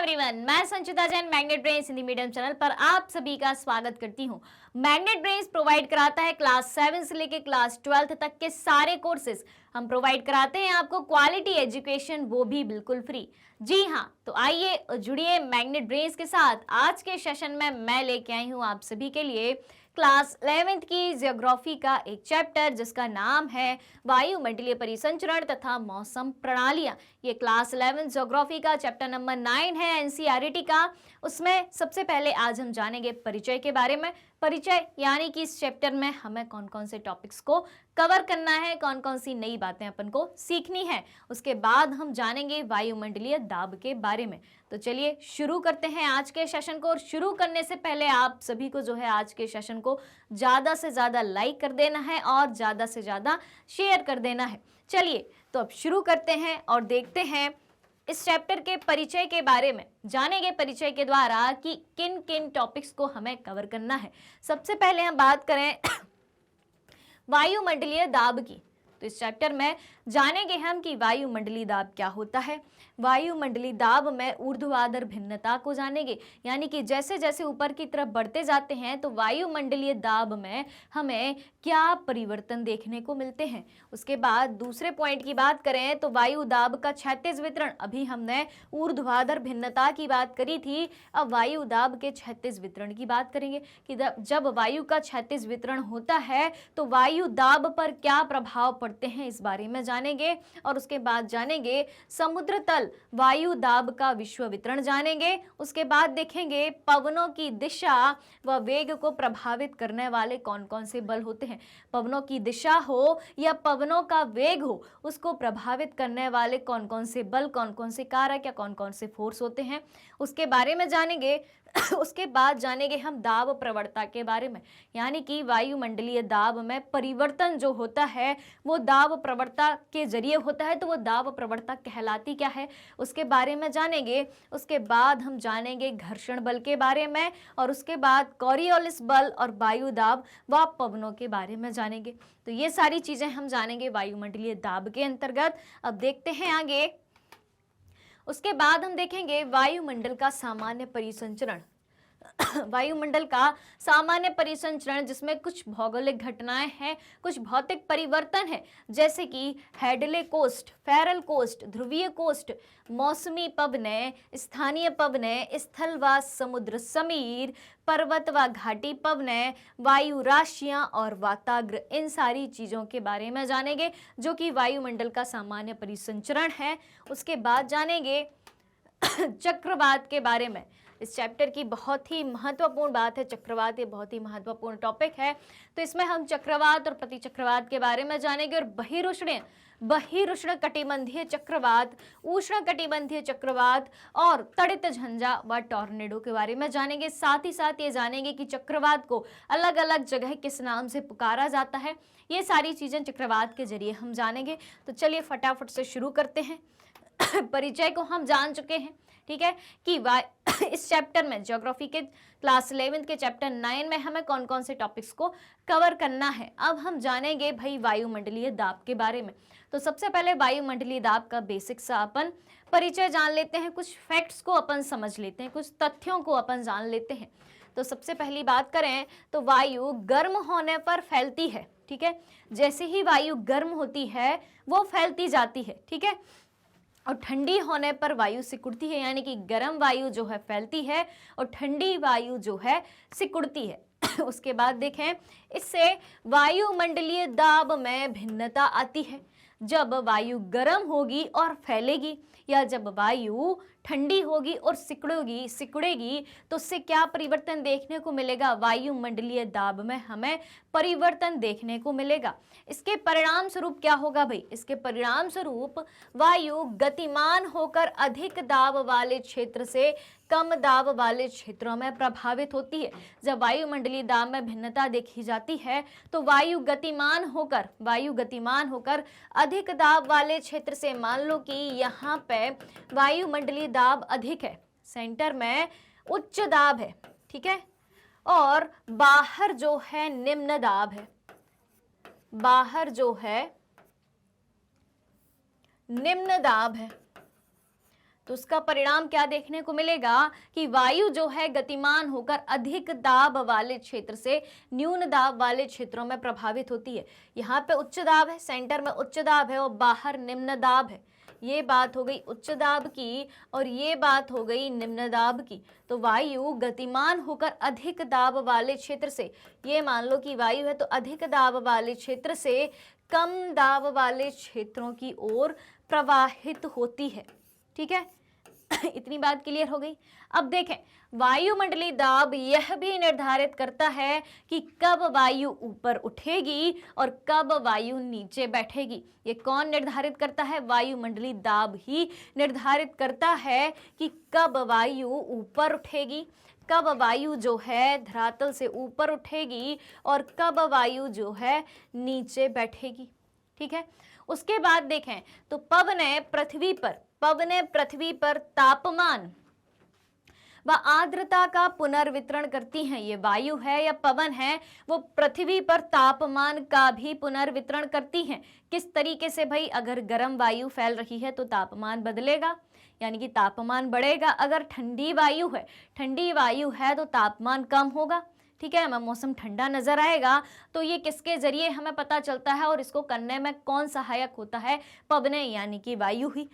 Everyone, मैं Sanchita Jain Magnet Brains Hindi medium channel पर आप सभी का स्वागत करती हूं। मैग्नेट ब्रेन्स प्रोवाइड कराता है क्लास 7 से लेकर क्लास 12 तक के सारे कोर्सेज। हम प्रोवाइड कराते हैं आपको क्वालिटी एजुकेशन, वो भी बिल्कुल फ्री। जी हाँ, तो आइए जुड़िए मैग्नेट ब्रेन्स के साथ। आज के सेशन में मैं लेके आई हूँ आप सभी के लिए क्लास 11th की ज्योग्राफी का एक चैप्टर जिसका नाम है वायुमंडलीय परिसंचरण तथा मौसम प्रणालियां। ये क्लास 11 ज्योग्राफी का चैप्टर नंबर 9 है एनसीईआरटी का। उसमें सबसे पहले आज हम जानेंगे परिचय के बारे में। परिचय यानी कि इस चैप्टर में हमें कौन कौन से टॉपिक्स को कवर करना है, कौन कौन सी नई बातें अपन को सीखनी है। उसके बाद हम जानेंगे वायुमंडलीय दाब के बारे में। तो चलिए शुरू करते हैं आज के सेशन को। और शुरू करने से पहले आप सभी को जो है आज के सेशन को ज़्यादा से ज़्यादा लाइक कर देना है और ज़्यादा से ज़्यादा शेयर कर देना है। चलिए तो अब शुरू करते हैं और देखते हैं इस चैप्टर के परिचय के बारे में। जानेंगे परिचय के द्वारा कि किन किन टॉपिक्स को हमें कवर करना है। सबसे पहले हम बात करें वायुमंडलीय दाब की। तो इस चैप्टर में जानेंगे हम कि वायुमंडलीय दाब क्या होता है। वायुमंडलीय दाब में ऊर्ध्वाधर भिन्नता को जानेंगे, यानी कि जैसे जैसे ऊपर की तरफ बढ़ते जाते हैं तो वायुमंडलीय दाब में हमें क्या परिवर्तन देखने को मिलते हैं। उसके बाद दूसरे पॉइंट की बात करें तो वायु दाब का क्षैतिज वितरण। अभी हमने ऊर्ध्वाधर भिन्नता की बात करी थी, अब वायु दाब के क्षैतिज वितरण की बात करेंगे कि जब वायु का क्षैतिज वितरण होता है तो वायु दाब पर क्या प्रभाव पड़ते हैं, इस बारे में जानेंगे। और उसके बाद जानेंगे समुद्र तल वायु दाब का विश्व वितरण जानेंगे। उसके बाद देखेंगे पवनों की दिशा व वेग को प्रभावित करने वाले कौन कौन से बल होते हैं। पवनों की दिशा हो या पवनों का वेग हो, उसको प्रभावित करने वाले कौन कौन से बल, कौन कौन से कारक या कौन कौन से फोर्स होते हैं, उसके बारे में जानेंगे। उसके बाद जानेंगे हम दाब प्रवणता के बारे में, यानी कि वायुमंडलीय दाब में परिवर्तन जो होता है वो दाब प्रवणता के जरिए होता है। तो वो दाब प्रवणता कहलाती क्या है, उसके बारे में जानेंगे। उसके बाद हम जानेंगे घर्षण बल के बारे में और उसके बाद कॉरियोलिस बल और वायु दाब व पवनों के बारे में जानेंगे। तो ये सारी चीजें हम जानेंगे वायुमंडलीय दाब के अंतर्गत। अब देखते हैं आगे। उसके बाद हम देखेंगे वायुमंडल का सामान्य परिसंचरण। वायुमंडल का सामान्य परिसंचरण जिसमें कुछ भौगोलिक घटनाएं हैं, कुछ भौतिक परिवर्तन है, जैसे कि हैडले कोस्ट, फेरल कोस्ट, ध्रुवीय कोस्ट, मौसमी पवनें, स्थानीय पवनें, स्थल व समुद्र समीर, पर्वत व घाटी पवनें, वायु राशियां और वाताग्र। इन सारी चीज़ों के बारे में जानेंगे जो कि वायुमंडल का सामान्य परिसंचरण है। उसके बाद जानेंगे चक्रवात के बारे में। इस चैप्टर की बहुत ही महत्वपूर्ण बात है चक्रवात, ये बहुत ही महत्वपूर्ण टॉपिक है। तो इसमें हम चक्रवात और प्रतिचक्रवात के बारे में जानेंगे और बहिरुष्ण कटिबंधीय चक्रवात, उष्ण कटिबंधीय चक्रवात और तड़ित झंझा व टॉर्नेडो के बारे में जानेंगे। साथ ही साथ ये जानेंगे कि चक्रवात को अलग अलग जगह किस नाम से पुकारा जाता है। ये सारी चीजें चक्रवात के जरिए हम जानेंगे। तो चलिए फटाफट से शुरू करते हैं। परिचय को हम जान चुके हैं, ठीक है, कि इस चैप्टर में ज्योग्राफी के क्लास 11 के चैप्टर 9 में हमें कौन कौन से टॉपिक्स को कवर करना है। अब हम जानेंगे भाई वायुमंडलीय दाब के बारे में। तो सबसे पहले वायुमंडलीय दाब का बेसिक सा अपन परिचय जान लेते हैं, कुछ फैक्ट्स को अपन समझ लेते हैं, कुछ तथ्यों को अपन जान लेते हैं। तो सबसे पहली बात करें तो वायु गर्म होने पर फैलती है, ठीक है। जैसे ही वायु गर्म होती है वो फैलती जाती है, ठीक है। और ठंडी होने पर वायु सिकुड़ती है, यानी कि गर्म वायु जो है फैलती है और ठंडी वायु जो है सिकुड़ती है। उसके बाद देखें, इससे वायुमंडलीय दाब में भिन्नता आती है। जब वायु गर्म होगी और फैलेगी या जब वायु ठंडी होगी और सिकुड़ेगी तो उससे क्या परिवर्तन देखने को मिलेगा, वायुमंडलीय दाब में हमें परिवर्तन देखने को मिलेगा। इसके परिणाम स्वरूप क्या होगा भाई, इसके परिणाम स्वरूप वायु गतिमान होकर अधिक दाब वाले क्षेत्र से कम दाब वाले क्षेत्रों में प्रभावित होती है। जब वायुमंडलीय दाब में भिन्नता देखी जाती है तो वायु गतिमान होकर अधिक दाब वाले क्षेत्र से, मान लो कि यहाँ पे वायुमंडलीय दाब अधिक है, सेंटर में उच्च दाब है, ठीक है, और बाहर जो है निम्न दाब है, बाहर जो है निम्न दाब है। तो उसका परिणाम क्या देखने को मिलेगा कि वायु जो है गतिमान होकर अधिक दाब वाले क्षेत्र से न्यून दाब वाले क्षेत्रों में प्रभावित होती है। यहाँ पे उच्च दाब है, सेंटर में उच्च दाब है और बाहर निम्न दाब है। ये बात हो गई उच्च दाब की और ये बात हो गई निम्न दाब की। तो वायु गतिमान होकर अधिक दाब वाले क्षेत्र से, ये मान लो कि वायु है तो अधिक दाब वाले क्षेत्र से कम दाब वाले क्षेत्रों की ओर प्रवाहित होती है। ठीक है, इतनी बात क्लियर हो गई। अब देखें, वायुमंडलीय दाब यह भी निर्धारित करता है कि कब वायु ऊपर उठेगी और कब वायु नीचे बैठेगी। ये कौन निर्धारित करता है? वायुमंडलीय दाब ही निर्धारित करता है कि कब वायु ऊपर उठेगी, कब वायु जो है धरातल से ऊपर उठेगी और कब वायु जो है नीचे बैठेगी। ठीक है, उसके बाद देखें तो पवनें पृथ्वी पर तापमान व आर्द्रता का पुनर्वितरण करती हैं। ये वायु है या पवन है, वो पृथ्वी पर तापमान का भी पुनर्वितरण करती हैं। किस तरीके से भाई? अगर गर्म वायु फैल रही है तो तापमान बदलेगा, यानी कि तापमान बढ़ेगा। अगर ठंडी वायु है तो तापमान कम होगा। ठीक है, मौसम ठंडा नजर आएगा तो ये किसके जरिए हमें पता चलता है और इसको करने में कौन सहायक होता है? पवनें, यानी कि वायु ही,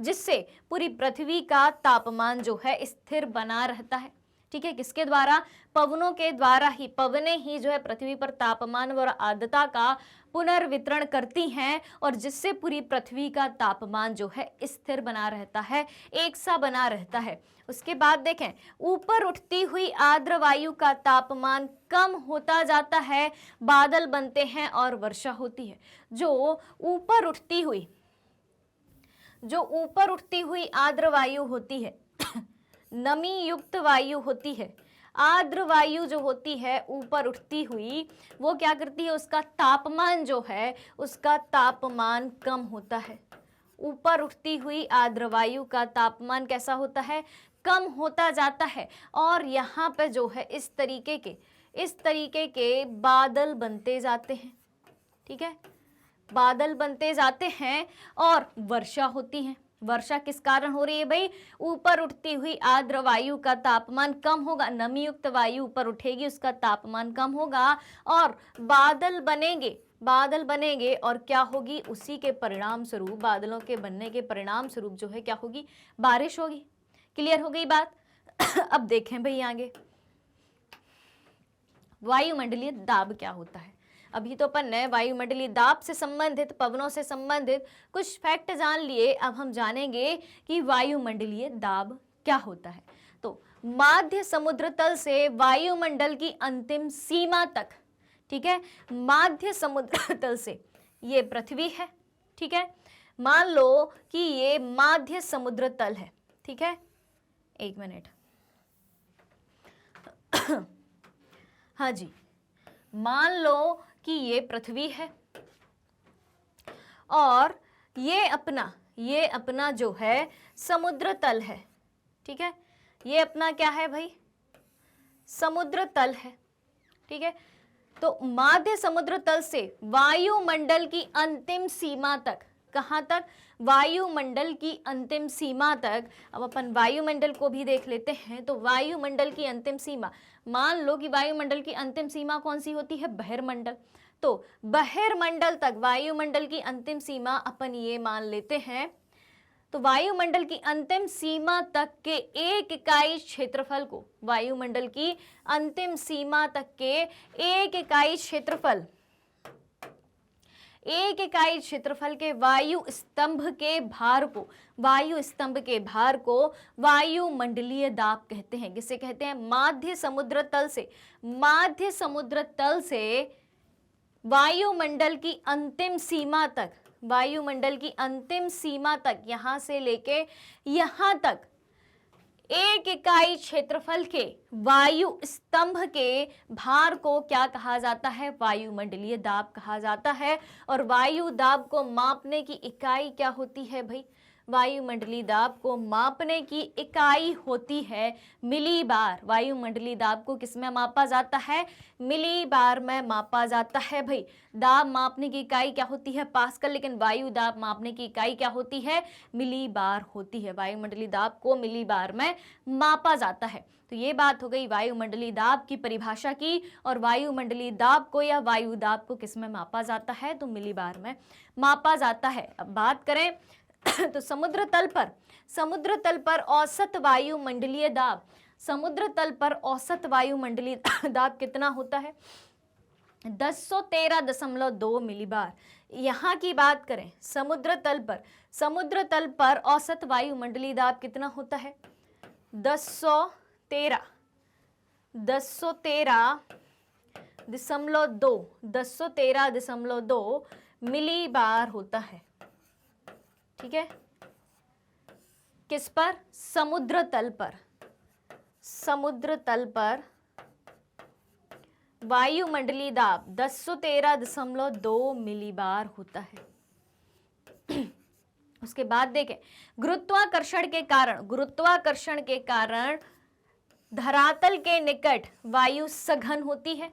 जिससे पूरी पृथ्वी का तापमान जो है स्थिर बना रहता है। ठीक है, किसके द्वारा? पवनों के द्वारा ही। पवनें ही जो है पृथ्वी पर तापमान और आर्द्रता का पुनर्वितरण करती हैं और जिससे पूरी पृथ्वी का तापमान जो है स्थिर बना रहता है, एक सा बना रहता है। उसके बाद देखें, ऊपर उठती हुई आर्द्र वायु का तापमान कम होता जाता है, बादल बनते हैं और वर्षा होती है। जो ऊपर उठती हुई आर्द्र वायु होती है नमी युक्त वायु होती है। आर्द्र वायु जो होती है ऊपर उठती हुई, वो क्या करती है? उसका तापमान जो है उसका तापमान कम होता है। ऊपर उठती हुई आर्द्र वायु का तापमान कैसा होता है? कम होता जाता है। और यहाँ पे जो है इस तरीके के बादल बनते जाते हैं। ठीक है, बादल बनते जाते हैं और वर्षा होती है। वर्षा किस कारण हो रही है भाई? ऊपर उठती हुई आर्द्र वायु का तापमान कम होगा, नमी युक्त वायु ऊपर उठेगी, उसका तापमान कम होगा और बादल बनेंगे और क्या होगी? उसी के परिणाम स्वरूप, बादलों के बनने के परिणाम स्वरूप जो है क्या होगी? बारिश होगी। क्लियर हो गई बात? अब देखें भाई आगे, वायुमंडलीय दाब क्या होता है। अभी तो अपन ने वायुमंडलीय दाब से संबंधित, पवनों से संबंधित कुछ फैक्ट जान लिए। अब हम जानेंगे कि वायुमंडलीय दाब क्या होता है। तो माध्य समुद्र तल से वायुमंडल की अंतिम सीमा तक, ठीक है, माध्य समुद्र तल से, ये पृथ्वी है। ठीक है, मान लो कि ये माध्य समुद्र तल है। ठीक है, एक मिनट, हाँ जी, मान लो कि ये पृथ्वी है और ये अपना जो है समुद्र तल है। ठीक है, ये अपना क्या है भाई? समुद्र तल है। ठीक है, तो माध्य समुद्र तल से वायुमंडल की अंतिम सीमा तक, कहाँ तक? वायुमंडल की अंतिम सीमा तक। अब अपन वायुमंडल को भी देख लेते हैं। तो वायुमंडल की अंतिम सीमा, मान लो कि वायुमंडल की अंतिम सीमा कौन सी होती है? बहिर्मंडल। तो बहिर्मंडल तक वायुमंडल की अंतिम सीमा अपन ये मान लेते हैं। तो वायुमंडल की अंतिम सीमा तक के एक इकाई क्षेत्रफल को, वायुमंडल की अंतिम सीमा तक के एक इकाई क्षेत्रफल के वायु स्तंभ के भार को वायुमंडलीय दाब कहते हैं। किसे कहते हैं? माध्य समुद्र तल से वायुमंडल की अंतिम सीमा तक, यहां से लेके यहां तक एक इकाई क्षेत्रफल के वायु स्तंभ के भार को क्या कहा जाता है? वायुमंडलीय दाब कहा जाता है। और वायु दाब को मापने की इकाई क्या होती है भाई? वायुमंडलीय दाब को मापने की इकाई होती है मिली बार। वायुमंडलीय दाब को किसमें मापा जाता है? मिली बार में मापा जाता है। भाई दाब मापने की इकाई क्या होती है? पास्कल, लेकिन वायु दाब मापने की इकाई क्या होती है? मिली बार होती है। वायुमंडलीय दाब को मिली बार में मापा जाता है। तो ये बात हो गई वायुमंडलीय दाब की परिभाषा की। और वायुमंडलीय दाब को या वायु दाब को किसमें मापा जाता है? तो मिली बार में मापा जाता है। अब बात करें तो समुद्र तल पर औसत वायुमंडलीय दाब, समुद्र तल पर औसत वायुमंडलीय दाब कितना होता है? 1013.2 मिलीबार। यहाँ की बात करें समुद्र तल पर औसत वायुमंडलीय दाब कितना होता है? 1013.2 मिलीबार होता है। ठीक है, किस पर? समुद्र तल पर वायुमंडलीय दाब 1013.2 मिलीबार होता है। उसके बाद देखें गुरुत्वाकर्षण के कारण धरातल के निकट वायु सघन होती है।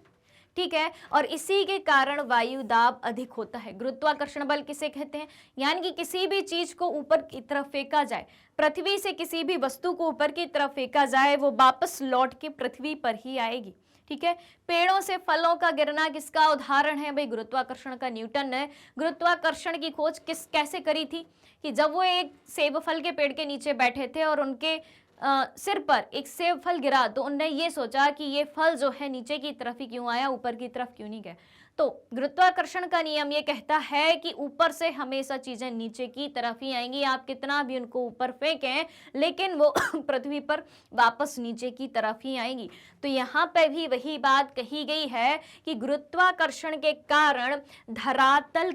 ठीक है, और इसी के कारण वायु दाब अधिक होता है। गुरुत्वाकर्षण बल किसे कहते हैं? यानी कि किसी भी चीज को ऊपर की तरफ फेंका जाए, पृथ्वी से किसी भी वस्तु को ऊपर की तरफ फेंका जाए, वो वापस लौट के पृथ्वी पर ही आएगी। ठीक है, पेड़ों से फलों का गिरना किसका उदाहरण है? भाई गुरुत्वाकर्षण का। न्यूटन ने गुरुत्वाकर्षण की खोज कैसे करी थी? कि जब वो एक सेब फल के पेड़ के नीचे बैठे थे और उनके सिर पर एक सेब फल गिरा, तो उन्होंने ये सोचा कि ये फल जो है नीचे की तरफ ही क्यों आया, ऊपर की तरफ क्यों नहीं गया। तो गुरुत्वाकर्षण का नियम ये कहता है कि ऊपर से हमेशा चीजें नीचे की तरफ ही आएंगी। आप कितना भी उनको ऊपर फेंकें, लेकिन वो पृथ्वी पर वापस नीचे की तरफ ही आएंगी। तो यहाँ पे भी वही बात कही गई है कि गुरुत्वाकर्षण के कारण धरातल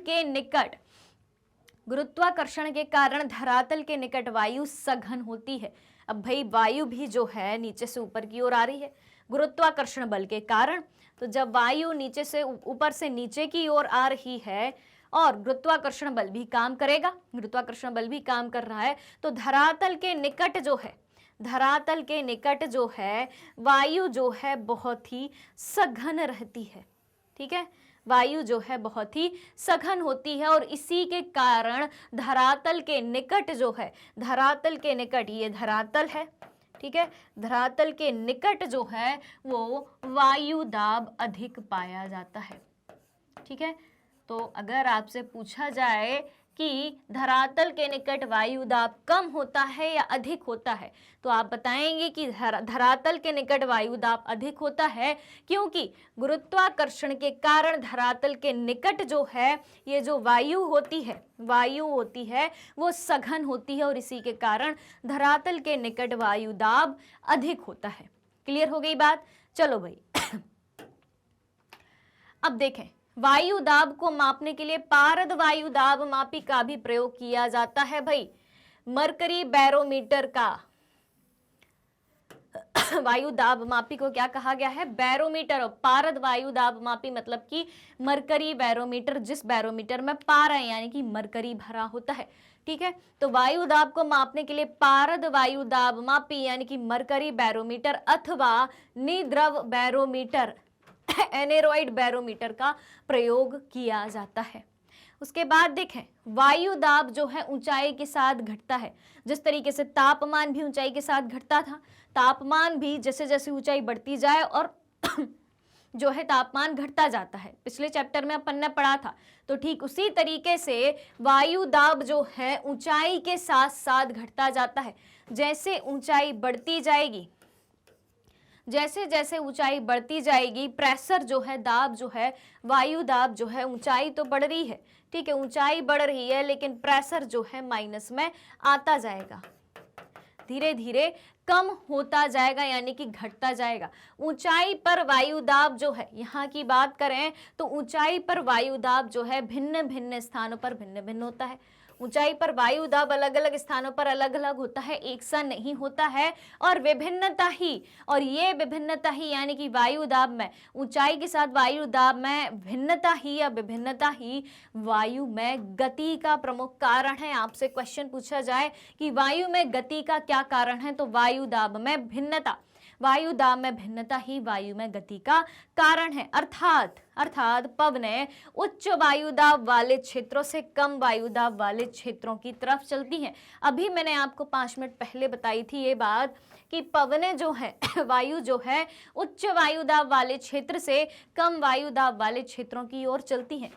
के निकट वायु सघन होती है। अब भाई वायु भी जो है नीचे से ऊपर की ओर आ रही है गुरुत्वाकर्षण बल के कारण। तो जब वायु नीचे से ऊपर से नीचे की ओर आ रही है और गुरुत्वाकर्षण बल भी काम करेगा, गुरुत्वाकर्षण बल भी काम कर रहा है, तो धरातल के निकट जो है वायु जो है बहुत ही सघन रहती है। ठीक है, वायु जो है बहुत ही सघन होती है और इसी के कारण धरातल के निकट ये धरातल है। ठीक है, धरातल के निकट जो है वो वायु दाब अधिक पाया जाता है। ठीक है, तो अगर आपसे पूछा जाए कि धरातल के निकट वायु दाब कम होता है या अधिक होता है, तो आप बताएंगे कि धरातल के निकट वायु दाब अधिक होता है, क्योंकि गुरुत्वाकर्षण के कारण धरातल के निकट जो है ये जो वायु होती है वो सघन होती है और इसी के कारण धरातल के निकट वायु दाब अधिक होता है। क्लियर हो गई बात? चलो भाई अब देखें वायु दाब को मापने के लिए पारद वायु दाब मापी का भी प्रयोग किया जाता है। भाई मरकरी बैरोमीटर का वायु दाब मापी को क्या कहा गया है? बैरोमीटर। और पारद वायु दाब मापी मतलब कि मरकरी बैरोमीटर, जिस बैरोमीटर में पारा यानी कि मरकरी भरा होता है। ठीक है, तो वायु दाब को मापने के लिए पारद वायु दाब मापी यानी कि मरकरी बैरोमीटर अथवा निद्रव बैरोमीटर एनेरॉइड बैरोमीटर का प्रयोग किया जाता है। उसके बाद देखें वायु दाब जो है ऊंचाई के साथ घटता है। जिस तरीके से तापमान भी ऊंचाई के साथ घटता था, तापमान भी जैसे जैसे ऊंचाई बढ़ती जाए और जो है तापमान घटता जाता है। पिछले चैप्टर में अपन ने पढ़ा था। तो ठीक उसी तरीके से वायु दाब जो है ऊंचाई के साथ साथ घटता जाता है। जैसे ऊंचाई बढ़ती जाएगी, जैसे जैसे ऊंचाई बढ़ती जाएगी, प्रेशर जो है, दाब जो है, वायु दाब जो है, ऊंचाई तो बढ़ रही है। ठीक है, ऊंचाई बढ़ रही है लेकिन प्रेशर जो है माइनस में आता जाएगा, धीरे धीरे कम होता जाएगा यानी कि घटता जाएगा। ऊंचाई पर वायु दाब जो है, यहाँ की बात करें तो ऊंचाई पर वायु दाब जो है भिन्न भिन्न स्थानों पर भिन्न भिन्न होता है। ऊंचाई पर वायु दाब अलग अलग स्थानों पर अलग अलग होता है, एक सा नहीं होता है। और विभिन्नता ही, और ये विभिन्नता ही यानी कि वायु दाब में ऊंचाई के साथ वायु दाब में भिन्नता ही या विभिन्नता ही वायु में गति का प्रमुख कारण है। आपसे क्वेश्चन पूछा जाए कि वायु में गति का क्या कारण है, तो वायु दाब में भिन्नता, वायु दाब में भिन्नता ही वायु में गति का कारण है। अर्थात पवनें उच्च वायु दाब वाले क्षेत्रों से कम वायु दाब वाले क्षेत्रों की तरफ चलती हैं। अभी मैंने आपको 5 मिनट पहले बताई थी ये बात कि पवनें जो है वायु जो है उच्च वायु दाब वाले क्षेत्र से कम वायु दाब वाले क्षेत्रों की ओर चलती हैं।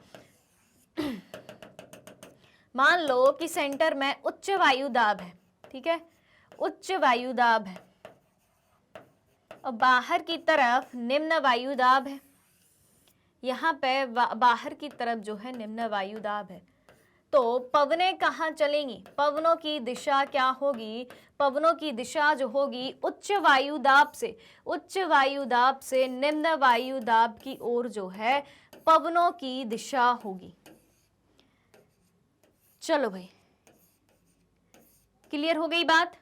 मान लो कि सेंटर में उच्च वायु दाब है, ठीक है, उच्च वायु दाब है और बाहर की तरफ निम्न वायु दाब है। यहाँ पे बाहर की तरफ जो है निम्न वायु दाब है, तो पवनें कहाँ चलेंगी, पवनों की दिशा क्या होगी, पवनों की दिशा जो होगी उच्च वायु दाब से निम्न वायु दाब की ओर जो है पवनों की दिशा होगी। चलो भाई, क्लियर हो गई बात।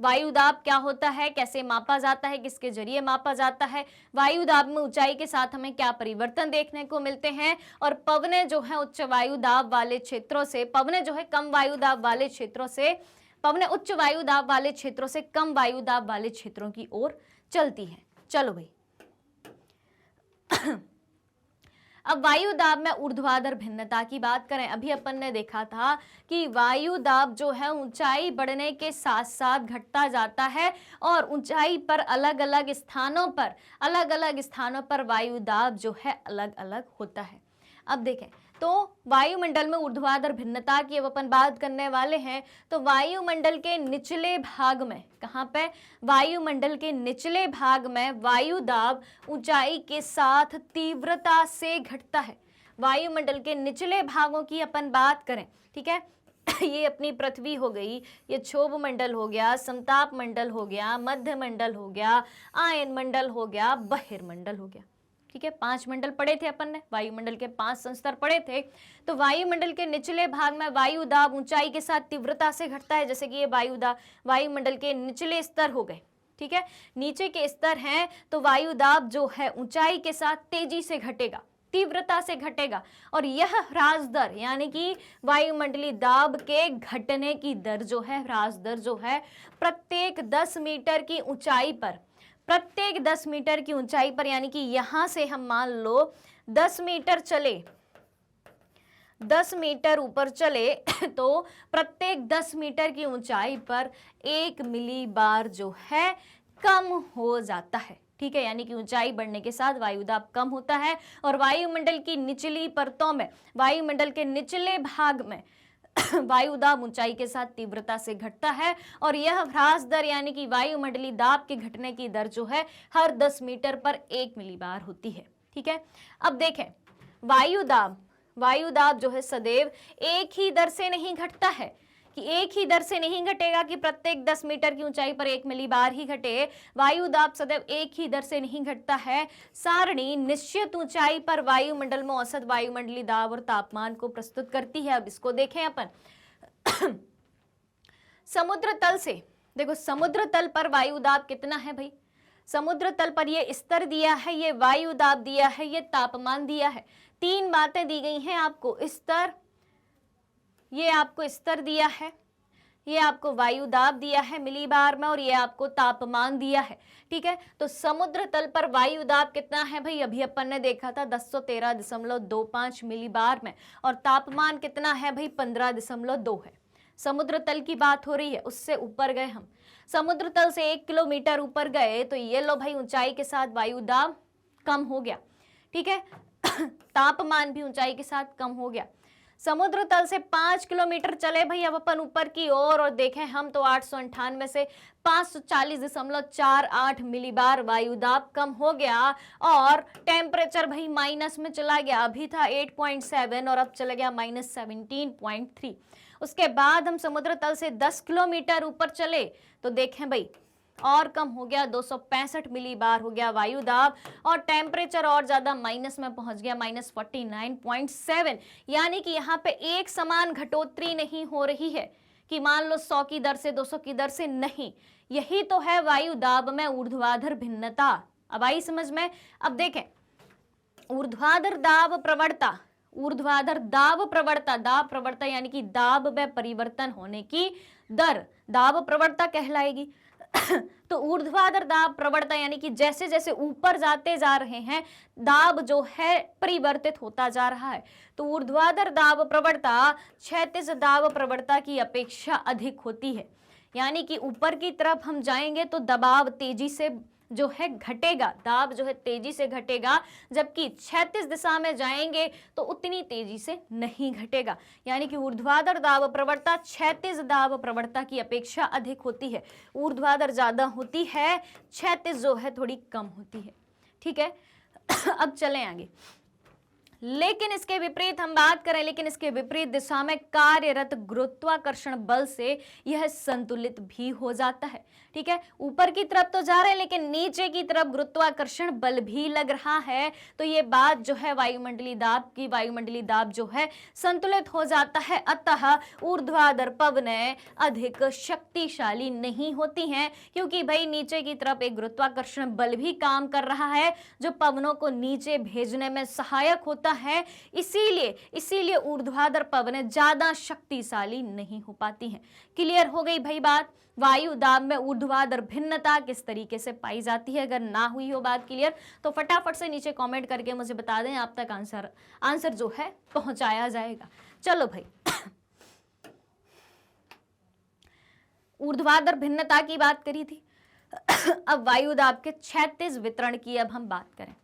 वायु दाब क्या होता है, कैसे मापा जाता है, किसके जरिए मापा जाता है, वायु दाब में ऊंचाई के साथ हमें क्या परिवर्तन देखने को मिलते हैं, और पवनें जो है उच्च वायु दाब वाले क्षेत्रों से, पवनें जो है कम वायु दाब वाले क्षेत्रों से, पवनें उच्च वायु दाब वाले क्षेत्रों से कम वायु दाब वाले क्षेत्रों की ओर चलती हैं। चलो भाई, अब वायु दाब में ऊर्ध्वाधर भिन्नता की बात करें। अभी अपन ने देखा था कि वायु दाब जो है ऊंचाई बढ़ने के साथ साथ घटता जाता है और ऊंचाई पर अलग अलग स्थानों पर वायु दाब जो है अलग अलग होता है। अब देखें तो वायुमंडल में ऊर्ध्वाधर भिन्नता की अब अपन बात करने वाले हैं। तो वायुमंडल के निचले भाग में, कहाँ पे, वायुमंडल के निचले भाग में वायु दाब ऊंचाई के साथ तीव्रता से घटता है। वायुमंडल के निचले भागों की अपन बात करें, ठीक है, ये अपनी पृथ्वी हो गई, ये क्षोभ मंडल हो गया, समताप मंडल हो गया, मध्य मंडल हो गया, आयन मंडल हो गया, बहिर्मंडल हो गया। ठीक है, 5 मंडल पढ़े थे अपन ने, वायुमंडल के 5 संस्तर पढ़े थे। तो वायुमंडल के निचले भाग में वायु दाब ऊंचाई के साथ तीव्रता से घटता है, जैसे कि ये वायुमंडल के निचले स्तर हो गए। ठीक है, नीचे के स्तर हैं तो वायु दाब जो है ऊंचाई के साथ तेजी से घटेगा, तीव्रता से घटेगा, और यह ह्रास दर यानी कि वायुमंडलीय दाब के घटने की दर जो है, ह्रास दर जो है, प्रत्येक 10 मीटर की ऊंचाई पर, प्रत्येक 10 मीटर की ऊंचाई पर, यानी कि यहां से हम मान लो 10 मीटर चले, 10 मीटर ऊपर चले तो प्रत्येक 10 मीटर की ऊंचाई पर 1 मिलीबार जो है कम हो जाता है। ठीक है, यानी कि ऊंचाई बढ़ने के साथ वायुदाब कम होता है और वायुमंडल की निचली परतों में, वायुमंडल के निचले भाग में वायुदाब ऊंचाई के साथ तीव्रता से घटता है और यह ह्रास दर यानी कि वायुमंडलीय दाब के घटने की दर जो है हर 10 मीटर पर 1 मिलीबार होती है। ठीक है, अब देखें वायुदाब जो है सदैव एक ही दर से नहीं घटता है, कि एक ही दर से नहीं घटेगा कि प्रत्येक 10 मीटर की ऊंचाई पर 1 मिलीबार ही घटे। वायुदाब सदैव एक ही दर से नहीं घटता है। सारणी निश्चित ऊंचाई पर वायुमंडल में औसत वायुमंडलीय दाब और तापमान को प्रस्तुत करती है। अब इसको देखें अपन समुद्र तल से, देखो समुद्र तल पर वायुदाब कितना है भाई, समुद्र तल पर ये स्तर दिया है, ये वायुदाब दिया है, ये तापमान दिया है। 3 बातें दी गई हैं आपको, स्तर, ये आपको स्तर दिया है, ये आपको वायुदाब दिया है मिलीबार में और ये आपको तापमान दिया है। ठीक है, तो समुद्र तल पर वायुदाब कितना है भाई, अभी अपन ने देखा था 1013.25 मिलीबार में, और तापमान कितना है भाई 15.2 है। समुद्र तल की बात हो रही है, उससे ऊपर गए हम, समुद्र तल से 1 किलोमीटर ऊपर गए तो ये लो भाई ऊंचाई के साथ वायुदाब कम हो गया। ठीक है तापमान भी ऊंचाई के साथ कम हो गया। समुद्र तल से 5 किलोमीटर चले भाई अब अपन ऊपर की ओर और देखें हम तो 898 से 540.48 मिलीबार वायुदाब कम हो गया और टेम्परेचर भाई माइनस में चला गया, अभी था 8.7 और अब चला गया -17.3। उसके बाद हम समुद्र तल से 10 किलोमीटर ऊपर चले तो देखें भाई और कम हो गया, 265 मिलीबार हो गया वायु दाब, और टेम्परेचर और ज्यादा माइनस में पहुंच गया, -49.7। यानी कि यहाँ पे एक समान घटोत्तरी नहीं हो रही है कि मान लो 100 की दर से 200 की दर से, नहीं। यही तो है वायु दाब में ऊर्ध्वाधर भिन्नता। अब आई समझ में। अब देखें, ऊर्ध्वाधर दाब प्रवणता, ऊर्ध्वाधर दाब प्रवणता, दाब प्रवणता यानी कि दाब में परिवर्तन होने की दर दाब प्रवणता कहलाएगी। तो ऊर्ध्वाधर दाब प्रवणता यानी कि जैसे जैसे ऊपर जाते जा रहे हैं दाब जो है परिवर्तित होता जा रहा है। तो ऊर्ध्वाधर दाब प्रवणता क्षैतिज दाब प्रवणता की अपेक्षा अधिक होती है, यानी कि ऊपर की तरफ हम जाएंगे तो दबाव तेजी से जो है घटेगा, दाब जो है तेजी से घटेगा, जबकि क्षैतिज दिशा में जाएंगे तो उतनी तेजी से नहीं घटेगा। यानी कि ऊर्ध्वाधर दाब प्रवणता क्षैतिज दाब प्रवणता की अपेक्षा अधिक होती है। ऊर्ध्वाधर ज्यादा होती है, क्षैतिज जो है थोड़ी कम होती है। ठीक है। अब चलें आगे। लेकिन इसके विपरीत हम बात करें, लेकिन इसके विपरीत दिशा में कार्यरत गुरुत्वाकर्षण बल से यह संतुलित भी हो जाता है। ठीक है, ऊपर की तरफ तो जा रहे हैं लेकिन नीचे की तरफ गुरुत्वाकर्षण बल भी लग रहा है, तो ये बात जो है वायुमंडलीय दाब जो है संतुलित हो जाता है। अतः ऊर्ध्वाधर पवनें अधिक शक्तिशाली नहीं होती हैं, क्योंकि भाई नीचे की तरफ एक गुरुत्वाकर्षण बल भी काम कर रहा है जो पवनों को नीचे भेजने में सहायक होता है। इसीलिए ऊर्ध्वाधर पवनें ज्यादा शक्तिशाली नहीं हो पाती हैं। क्लियर हो गई भाई बात। वायु दाब में ऊर्ध्वाधर भिन्नता किस तरीके से पाई जाती है। अगर ना हुई हो बात क्लियर तो फटाफट से नीचे कमेंट करके मुझे बता दें, आप तक आंसर जो है पहुंचाया जाएगा। चलो भाई, ऊर्ध्वाधर भिन्नता की बात करी थी। अब वायु दाब के क्षैतिज वितरण की अब हम बात करें।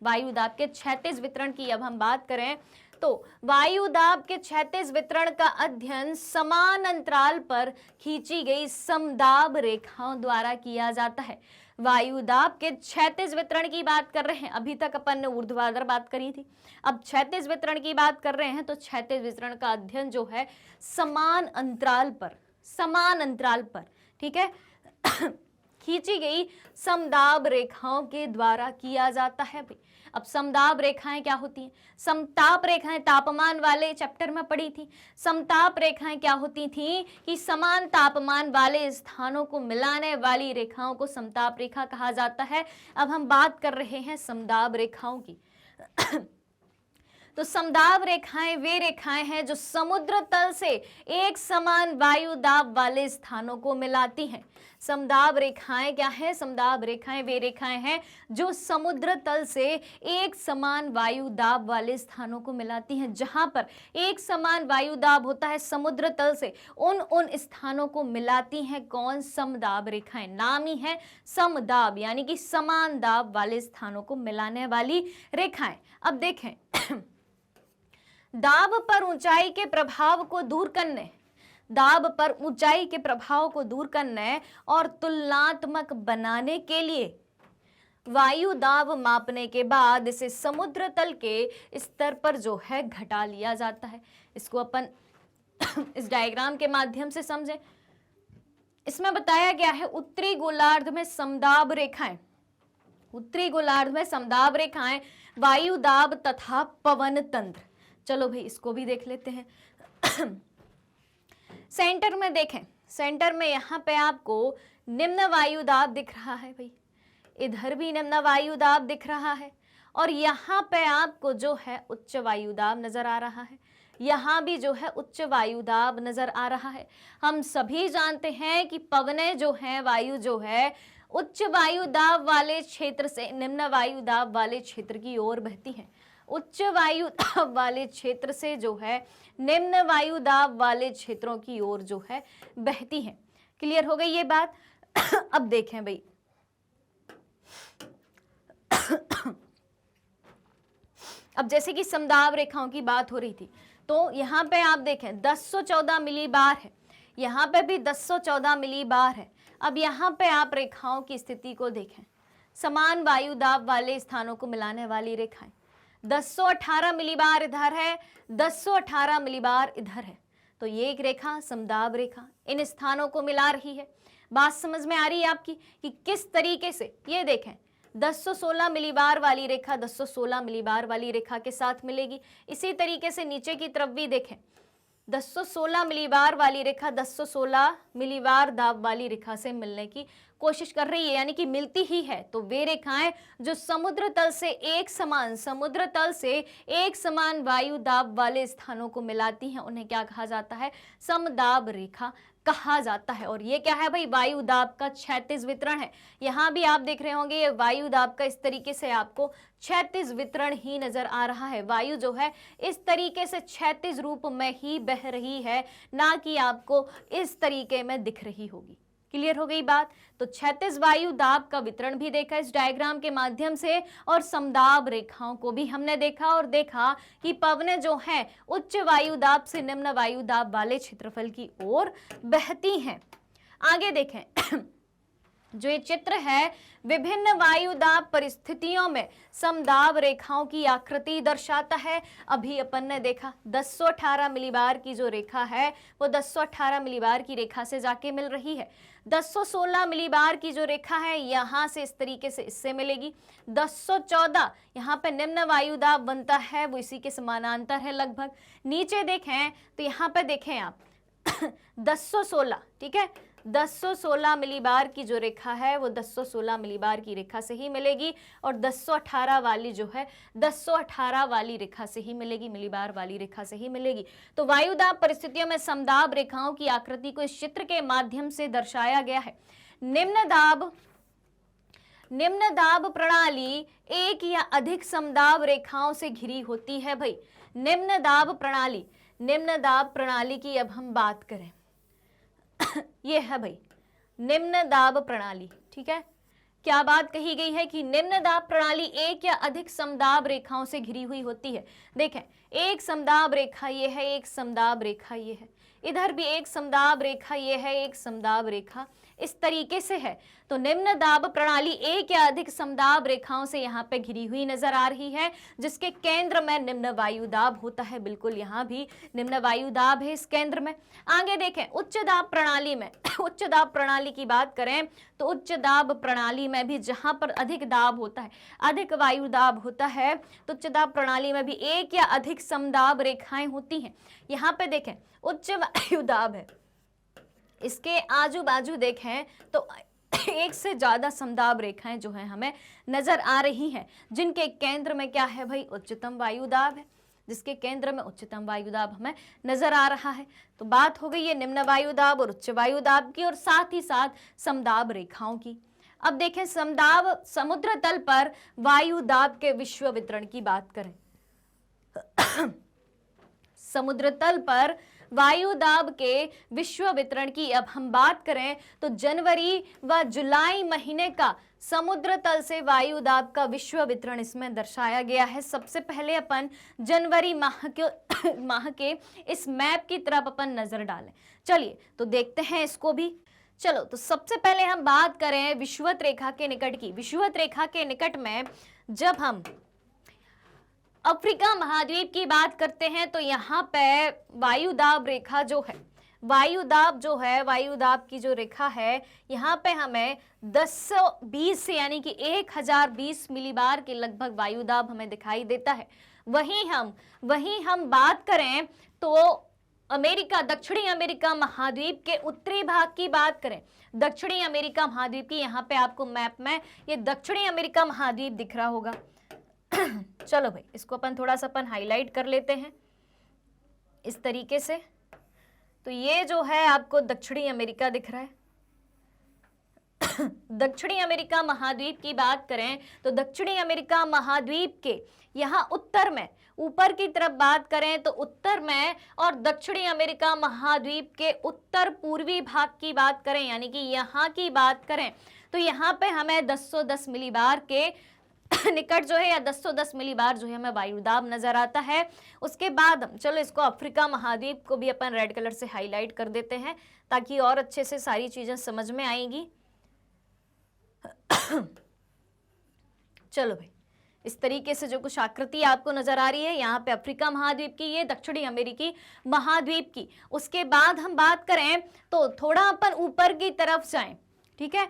वायु दाब के क्षैतिज वितरण की अब हम बात करें तो वायु दाब के क्षैतिज वितरण का अध्ययन समान अंतराल पर खींची गई समदाब रेखाओं द्वारा किया जाता है। वायु दाब के क्षैतिज वितरण की बात कर रहे हैं। अभी तक अपन ने ऊर्ध्वाधर बात करी थी, अब क्षैतिज वितरण की बात कर रहे हैं। तो क्षैतिज वितरण का अध्ययन जो है समान अंतराल पर ठीक है खींची गई समदाब रेखाओं के द्वारा किया जाता है। भाई अब समदाब रेखाएं क्या होती हैं? समताप रेखाएं तापमान वाले चैप्टर में पढ़ी थी। समताप रेखाएं क्या होती थी कि समान तापमान वाले स्थानों को मिलाने वाली रेखाओं को समताप रेखा कहा जाता है। अब हम बात कर रहे हैं समदाब रेखाओं की। तो समदाब रेखाएं वे रेखाएं हैं जो समुद्र तल से एक समान वायु दाब वाले स्थानों को मिलाती हैं। समदाब रेखाएं क्या है? समदाब रेखाएं वे रेखाएं हैं जो समुद्र तल से एक समान वायु दाब वाले स्थानों को मिलाती हैं। जहां पर एक समान वायु दाब होता है समुद्र तल से, उन स्थानों को मिलाती हैं कौन? समदाब रेखाएं। नाम ही है समदाब, यानी कि समान दाब वाले स्थानों को मिलाने वाली रेखाएं। अब देखें, दाब पर ऊंचाई के प्रभाव को दूर करने, दाब पर ऊंचाई के प्रभाव को दूर करने और तुलनात्मक बनाने के लिए वायु दाब मापने के बाद इसे समुद्र तल के स्तर पर जो है घटा लिया जाता है। इसको अपन इस डायग्राम के माध्यम से समझें। इसमें बताया गया है उत्तरी गोलार्ध में समदाब रेखाएं, उत्तरी गोलार्ध में समदाब रेखाएं वायु दाब तथा पवन तंत्र। चलो भाई इसको भी देख लेते हैं। सेंटर में देखें, सेंटर में यहाँ पे आपको निम्न वायु दाब दिख रहा है। भाई इधर भी निम्न वायु दाब दिख रहा है और यहाँ पे आपको जो है उच्च वायु दाब नजर आ रहा है। यहाँ भी जो है उच्च वायु दाब नजर आ रहा है। हम सभी जानते हैं कि पवनें जो हैं, वायु जो है उच्च वायु दाब वाले क्षेत्र से निम्न वायु दाब वाले क्षेत्र की ओर बहती हैं। उच्च वायु दाब वाले क्षेत्र से जो है निम्न वायु दाब वाले क्षेत्रों की ओर जो है बहती हैं। क्लियर हो गई ये बात। अब देखें भाई, अब जैसे कि समदाब रेखाओं की बात हो रही थी तो यहाँ पे आप देखें 1014 मिलीबार है, यहाँ पे भी 1014 मिलीबार है। अब यहाँ पे आप रेखाओं की स्थिति को देखें, समान वायु दाब वाले स्थानों को मिलाने वाली रेखाएं 1018 मिलीबार इधर है, 1018 मिलीबार इधर है। तो ये एक रेखा समदाब रेखा इन स्थानों को मिला रही है। बात समझ में आ रही है आपकी कि किस तरीके से, ये देखें 1016 मिलीबार वाली रेखा 1016 मिलीबार वाली रेखा के साथ मिलेगी। इसी तरीके से नीचे की तरफ भी देखें 1016 मिलीबार वाली रेखा 1016 मिलीबार दाब वाली रेखा से मिलने की कोशिश कर रही है, यानी कि मिलती ही है। तो वे रेखाएं जो समुद्र तल से एक समान वायु दाब वाले स्थानों को मिलाती हैं उन्हें क्या कहा जाता है? समदाब रेखा कहा जाता है। और ये क्या है भाई? वायु दाब का क्षैतिज वितरण है। यहाँ भी आप देख रहे होंगे ये वायु दाब का इस तरीके से आपको क्षैतिज वितरण ही नजर आ रहा है। वायु जो है इस तरीके से क्षैतिज रूप में ही बह रही है, ना कि आपको इस तरीके में दिख रही होगी। क्लियर हो गई बात? तो क्षैतिज वायु दाब का वितरण भी देखा इस डायग्राम के माध्यम से, और समदाब रेखाओं को भी हमने देखा और देखा कि पवनें जो हैं उच्च वायु दाब से निम्न वायु दाब वाले क्षेत्रफल की ओर बहती हैं। आगे देखें जो ये चित्र है विभिन्न वायुदाब परिस्थितियों में समदाब रेखाओं की आकृति दर्शाता है। अभी अपन ने देखा 1018 मिलीबार की जो रेखा है वो 1018 मिलीबार की रेखा से जाके मिल रही है। 1016 मिलीबार की जो रेखा है यहाँ से इस तरीके से इससे मिलेगी। 1014 यहाँ पे निम्न वायुदाब बनता है, वो इसी के समानांतर है लगभग। नीचे देखें तो यहाँ पे देखें आप 1016, ठीक है, 1016 मिलीबार की जो रेखा है वो 1016 मिलीबार की रेखा से ही मिलेगी, और 1018 वाली जो है 1018 वाली रेखा से ही मिलेगी, मिलीबार वाली रेखा से ही मिलेगी। तो वायुदाब परिस्थितियों में समदाब रेखाओं की आकृति को इस चित्र के माध्यम से दर्शाया गया है। निम्न दाब प्रणाली एक या अधिक समदाब रेखाओं से घिरी होती है भाई। निम्न दाब प्रणाली की अब हम बात करें ये है भाई निम्न दाब प्रणाली, ठीक है। क्या बात कही गई है कि निम्न दाब प्रणाली एक या अधिक समदाब रेखाओं से घिरी हुई होती है। देखें एक समदाब रेखा ये है, एक समदाब रेखा ये है, इधर भी एक समदाब रेखा ये है, एक समदाब रेखा इस तरीके से है। तो निम्न दाब प्रणाली एक या अधिक समदाब रेखाओं से यहाँ पे घिरी हुई नजर आ रही है, जिसके केंद्र में निम्न वायुदाब होता है। बिल्कुल यहाँ भी निम्न वायुदाब है इस केंद्र में। आगे देखें उच्च दाब प्रणाली में उच्च दाब प्रणाली की बात करें तो उच्च दाब प्रणाली में भी जहां पर अधिक दाब होता है, अधिक वायुदाब होता है, तो उच्च दाब प्रणाली में भी एक या अधिक समदाब रेखाएं होती हैं। यहाँ पे देखें उच्च वायुदाब है, इसके आजू बाजू देखें तो एक से ज्यादा समदाब रेखाएं जो हैं हमें नजर आ रही हैं, जिनके केंद्र में क्या है भाई? उच्चतम वायुदाब है, जिसके केंद्र में उच्चतम वायुदाब हमें नजर आ रहा है। तो बात हो गई है निम्न वायुदाब और उच्च वायुदाब की, और साथ ही साथ समदाब रेखाओं की। अब देखें समदाब समुद्र तल पर वायुदाब के विश्व वितरण की बात करें समुद्र तल पर वायुदाब के विश्व वितरण की अब हम बात करें तो जनवरी व जुलाई महीने का समुद्र तल से वायुदाब का विश्व वितरण इसमें दर्शाया गया है। सबसे पहले अपन जनवरी माह के इस मैप की तरफ अपन नजर डालें। चलिए तो देखते हैं इसको भी। चलो तो सबसे पहले हम बात करें विषुवत रेखा के निकट की। विषुवत रेखा के निकट में जब हम अफ्रीका महाद्वीप की बात करते हैं तो यहाँ पे वायुदाब रेखा जो है, वायुदाब की जो रेखा है यहाँ पे हमें 1020 से यानी कि 1020 मिलीबार के लगभग वायुदाब हमें दिखाई देता है। वहीं हम बात करें तो दक्षिणी अमेरिका महाद्वीप के उत्तरी भाग की बात करें, दक्षिणी अमेरिका महाद्वीप की, यहाँ पे आपको मैप में ये दक्षिणी अमेरिका महाद्वीप दिख रहा होगा चलो भाई इसको अपन थोड़ा सा हाईलाइट कर लेते हैं इस तरीके से। तो ये जो है आपको दक्षिणी अमेरिका दिख रहा है दक्षिणी अमेरिका महाद्वीप की बात करें तो दक्षिणी अमेरिका महाद्वीप के यहाँ उत्तर में, ऊपर की तरफ बात करें तो उत्तर में, और दक्षिणी अमेरिका महाद्वीप के उत्तर पूर्वी भाग की बात करें यानी कि यहाँ की बात करें तो यहाँ पे हमें 1010 मिलीबार के निकट जो है या 1010 मिलीबार जो है हमें वायुदाब नजर आता है। उसके बाद हम चलो इसको अफ्रीका महाद्वीप को भी अपन रेड कलर से हाईलाइट कर देते हैं ताकि और अच्छे से सारी चीजें समझ में आएंगी चलो भाई इस तरीके से जो कुछ आकृति आपको नजर आ रही है यहाँ पे अफ्रीका महाद्वीप की, ये दक्षिणी अमेरिकी महाद्वीप की। उसके बाद हम बात करें तो थोड़ा अपन ऊपर की तरफ जाएं, ठीक है।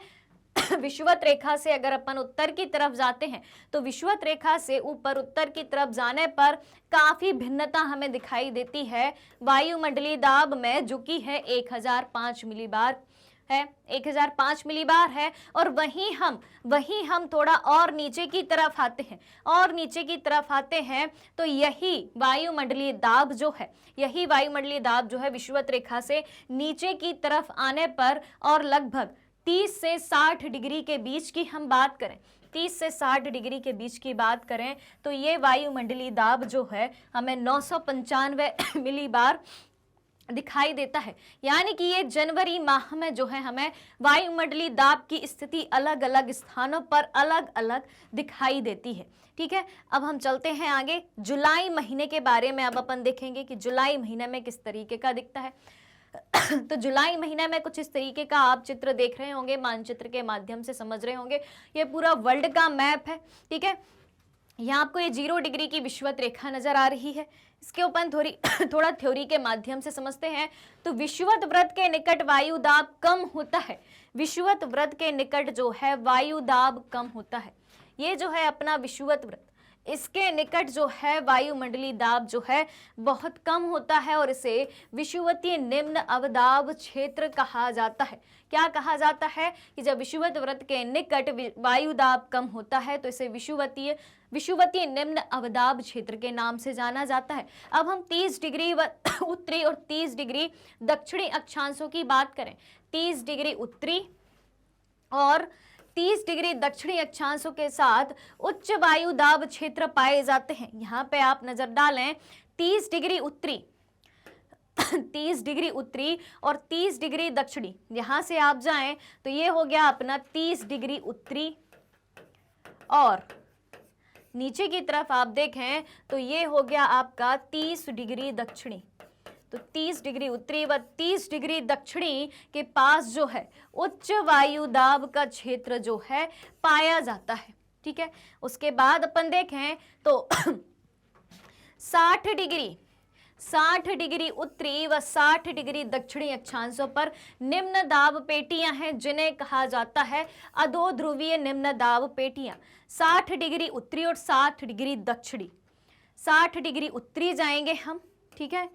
विषुवत रेखा से अगर अपन उत्तर की तरफ जाते हैं तो विषुवत रेखा से ऊपर उत्तर की तरफ जाने पर काफी भिन्नता हमें दिखाई देती है वायुमंडलीय दाब में, जो कि है 1005 मिलीबार है, 1005 मिलीबार है। और वहीं हम थोड़ा और नीचे की तरफ आते हैं, और नीचे की तरफ आते हैं तो यही वायुमंडलीय दाब जो है, यही वायुमंडलीय दाब जो है विषुवत रेखा से नीचे की तरफ आने पर और लगभग 30 से 60 डिग्री के बीच की हम बात करें, 30 से 60 डिग्री के बीच की बात करें तो ये वायुमंडलीय दाब जो है हमें 995 मिलीबार दिखाई देता है। यानी कि ये जनवरी माह में जो है हमें वायुमंडलीय दाब की स्थिति अलग अलग स्थानों पर अलग अलग दिखाई देती है। ठीक है, अब हम चलते हैं आगे जुलाई महीने के बारे में। अब अपन देखेंगे कि जुलाई महीने में किस तरीके का दिखता है। तो जुलाई महीने में कुछ इस तरीके का आप चित्र देख रहे होंगे, मानचित्र के माध्यम से समझ रहे होंगे। ये पूरा वर्ल्ड का मैप है। ठीक है, यहाँ आपको ये 0 डिग्री की विषुवत रेखा नजर आ रही है। इसके ऊपर थोड़ा थ्योरी के माध्यम से समझते हैं। तो विषुवत वृत्त के निकट वायु दाब कम होता है, विषुवत वृत्त के निकट जो है वायु दाब कम होता है। ये जो है अपना विषुवत वृत्त, इसके निकट जो है वायुमंडलीय दाब जो है बहुत कम होता है और इसे विषुवतीय निम्न अवदाब क्षेत्र कहा जाता है। क्या कहा जाता है कि जब विषुवत वृत्त के निकट वायु दाब कम होता है तो इसे विषुवतीय निम्न अवदाब क्षेत्र के नाम से जाना जाता है। अब हम 30 डिग्री उत्तरी और 30 डिग्री दक्षिणी अक्षांशों की बात करें, 30 डिग्री उत्तरी और 30 डिग्री दक्षिणी अक्षांशों के साथ उच्च वायु दाब क्षेत्र पाए जाते हैं। यहाँ पे आप नजर डालें, 30 डिग्री उत्तरी 30 डिग्री उत्तरी और 30 डिग्री दक्षिणी, यहाँ से आप जाएं तो ये हो गया अपना 30 डिग्री उत्तरी और नीचे की तरफ आप देखें तो ये हो गया आपका 30 डिग्री दक्षिणी। तो 30 डिग्री उत्तरी व 30 डिग्री दक्षिणी के पास जो है उच्च वायु दाब का क्षेत्र जो है पाया जाता है। ठीक है, उसके बाद अपन देखें तो 60 डिग्री उत्तरी व 60 डिग्री दक्षिणी अक्षांशों पर निम्न दाब पेटियां हैं जिन्हें कहा जाता है अधो ध्रुवीय निम्न दाब पेटियां। 60 डिग्री उत्तरी और 60 डिग्री दक्षिणी, 60 डिग्री उत्तरी जाएंगे हम, ठीक है,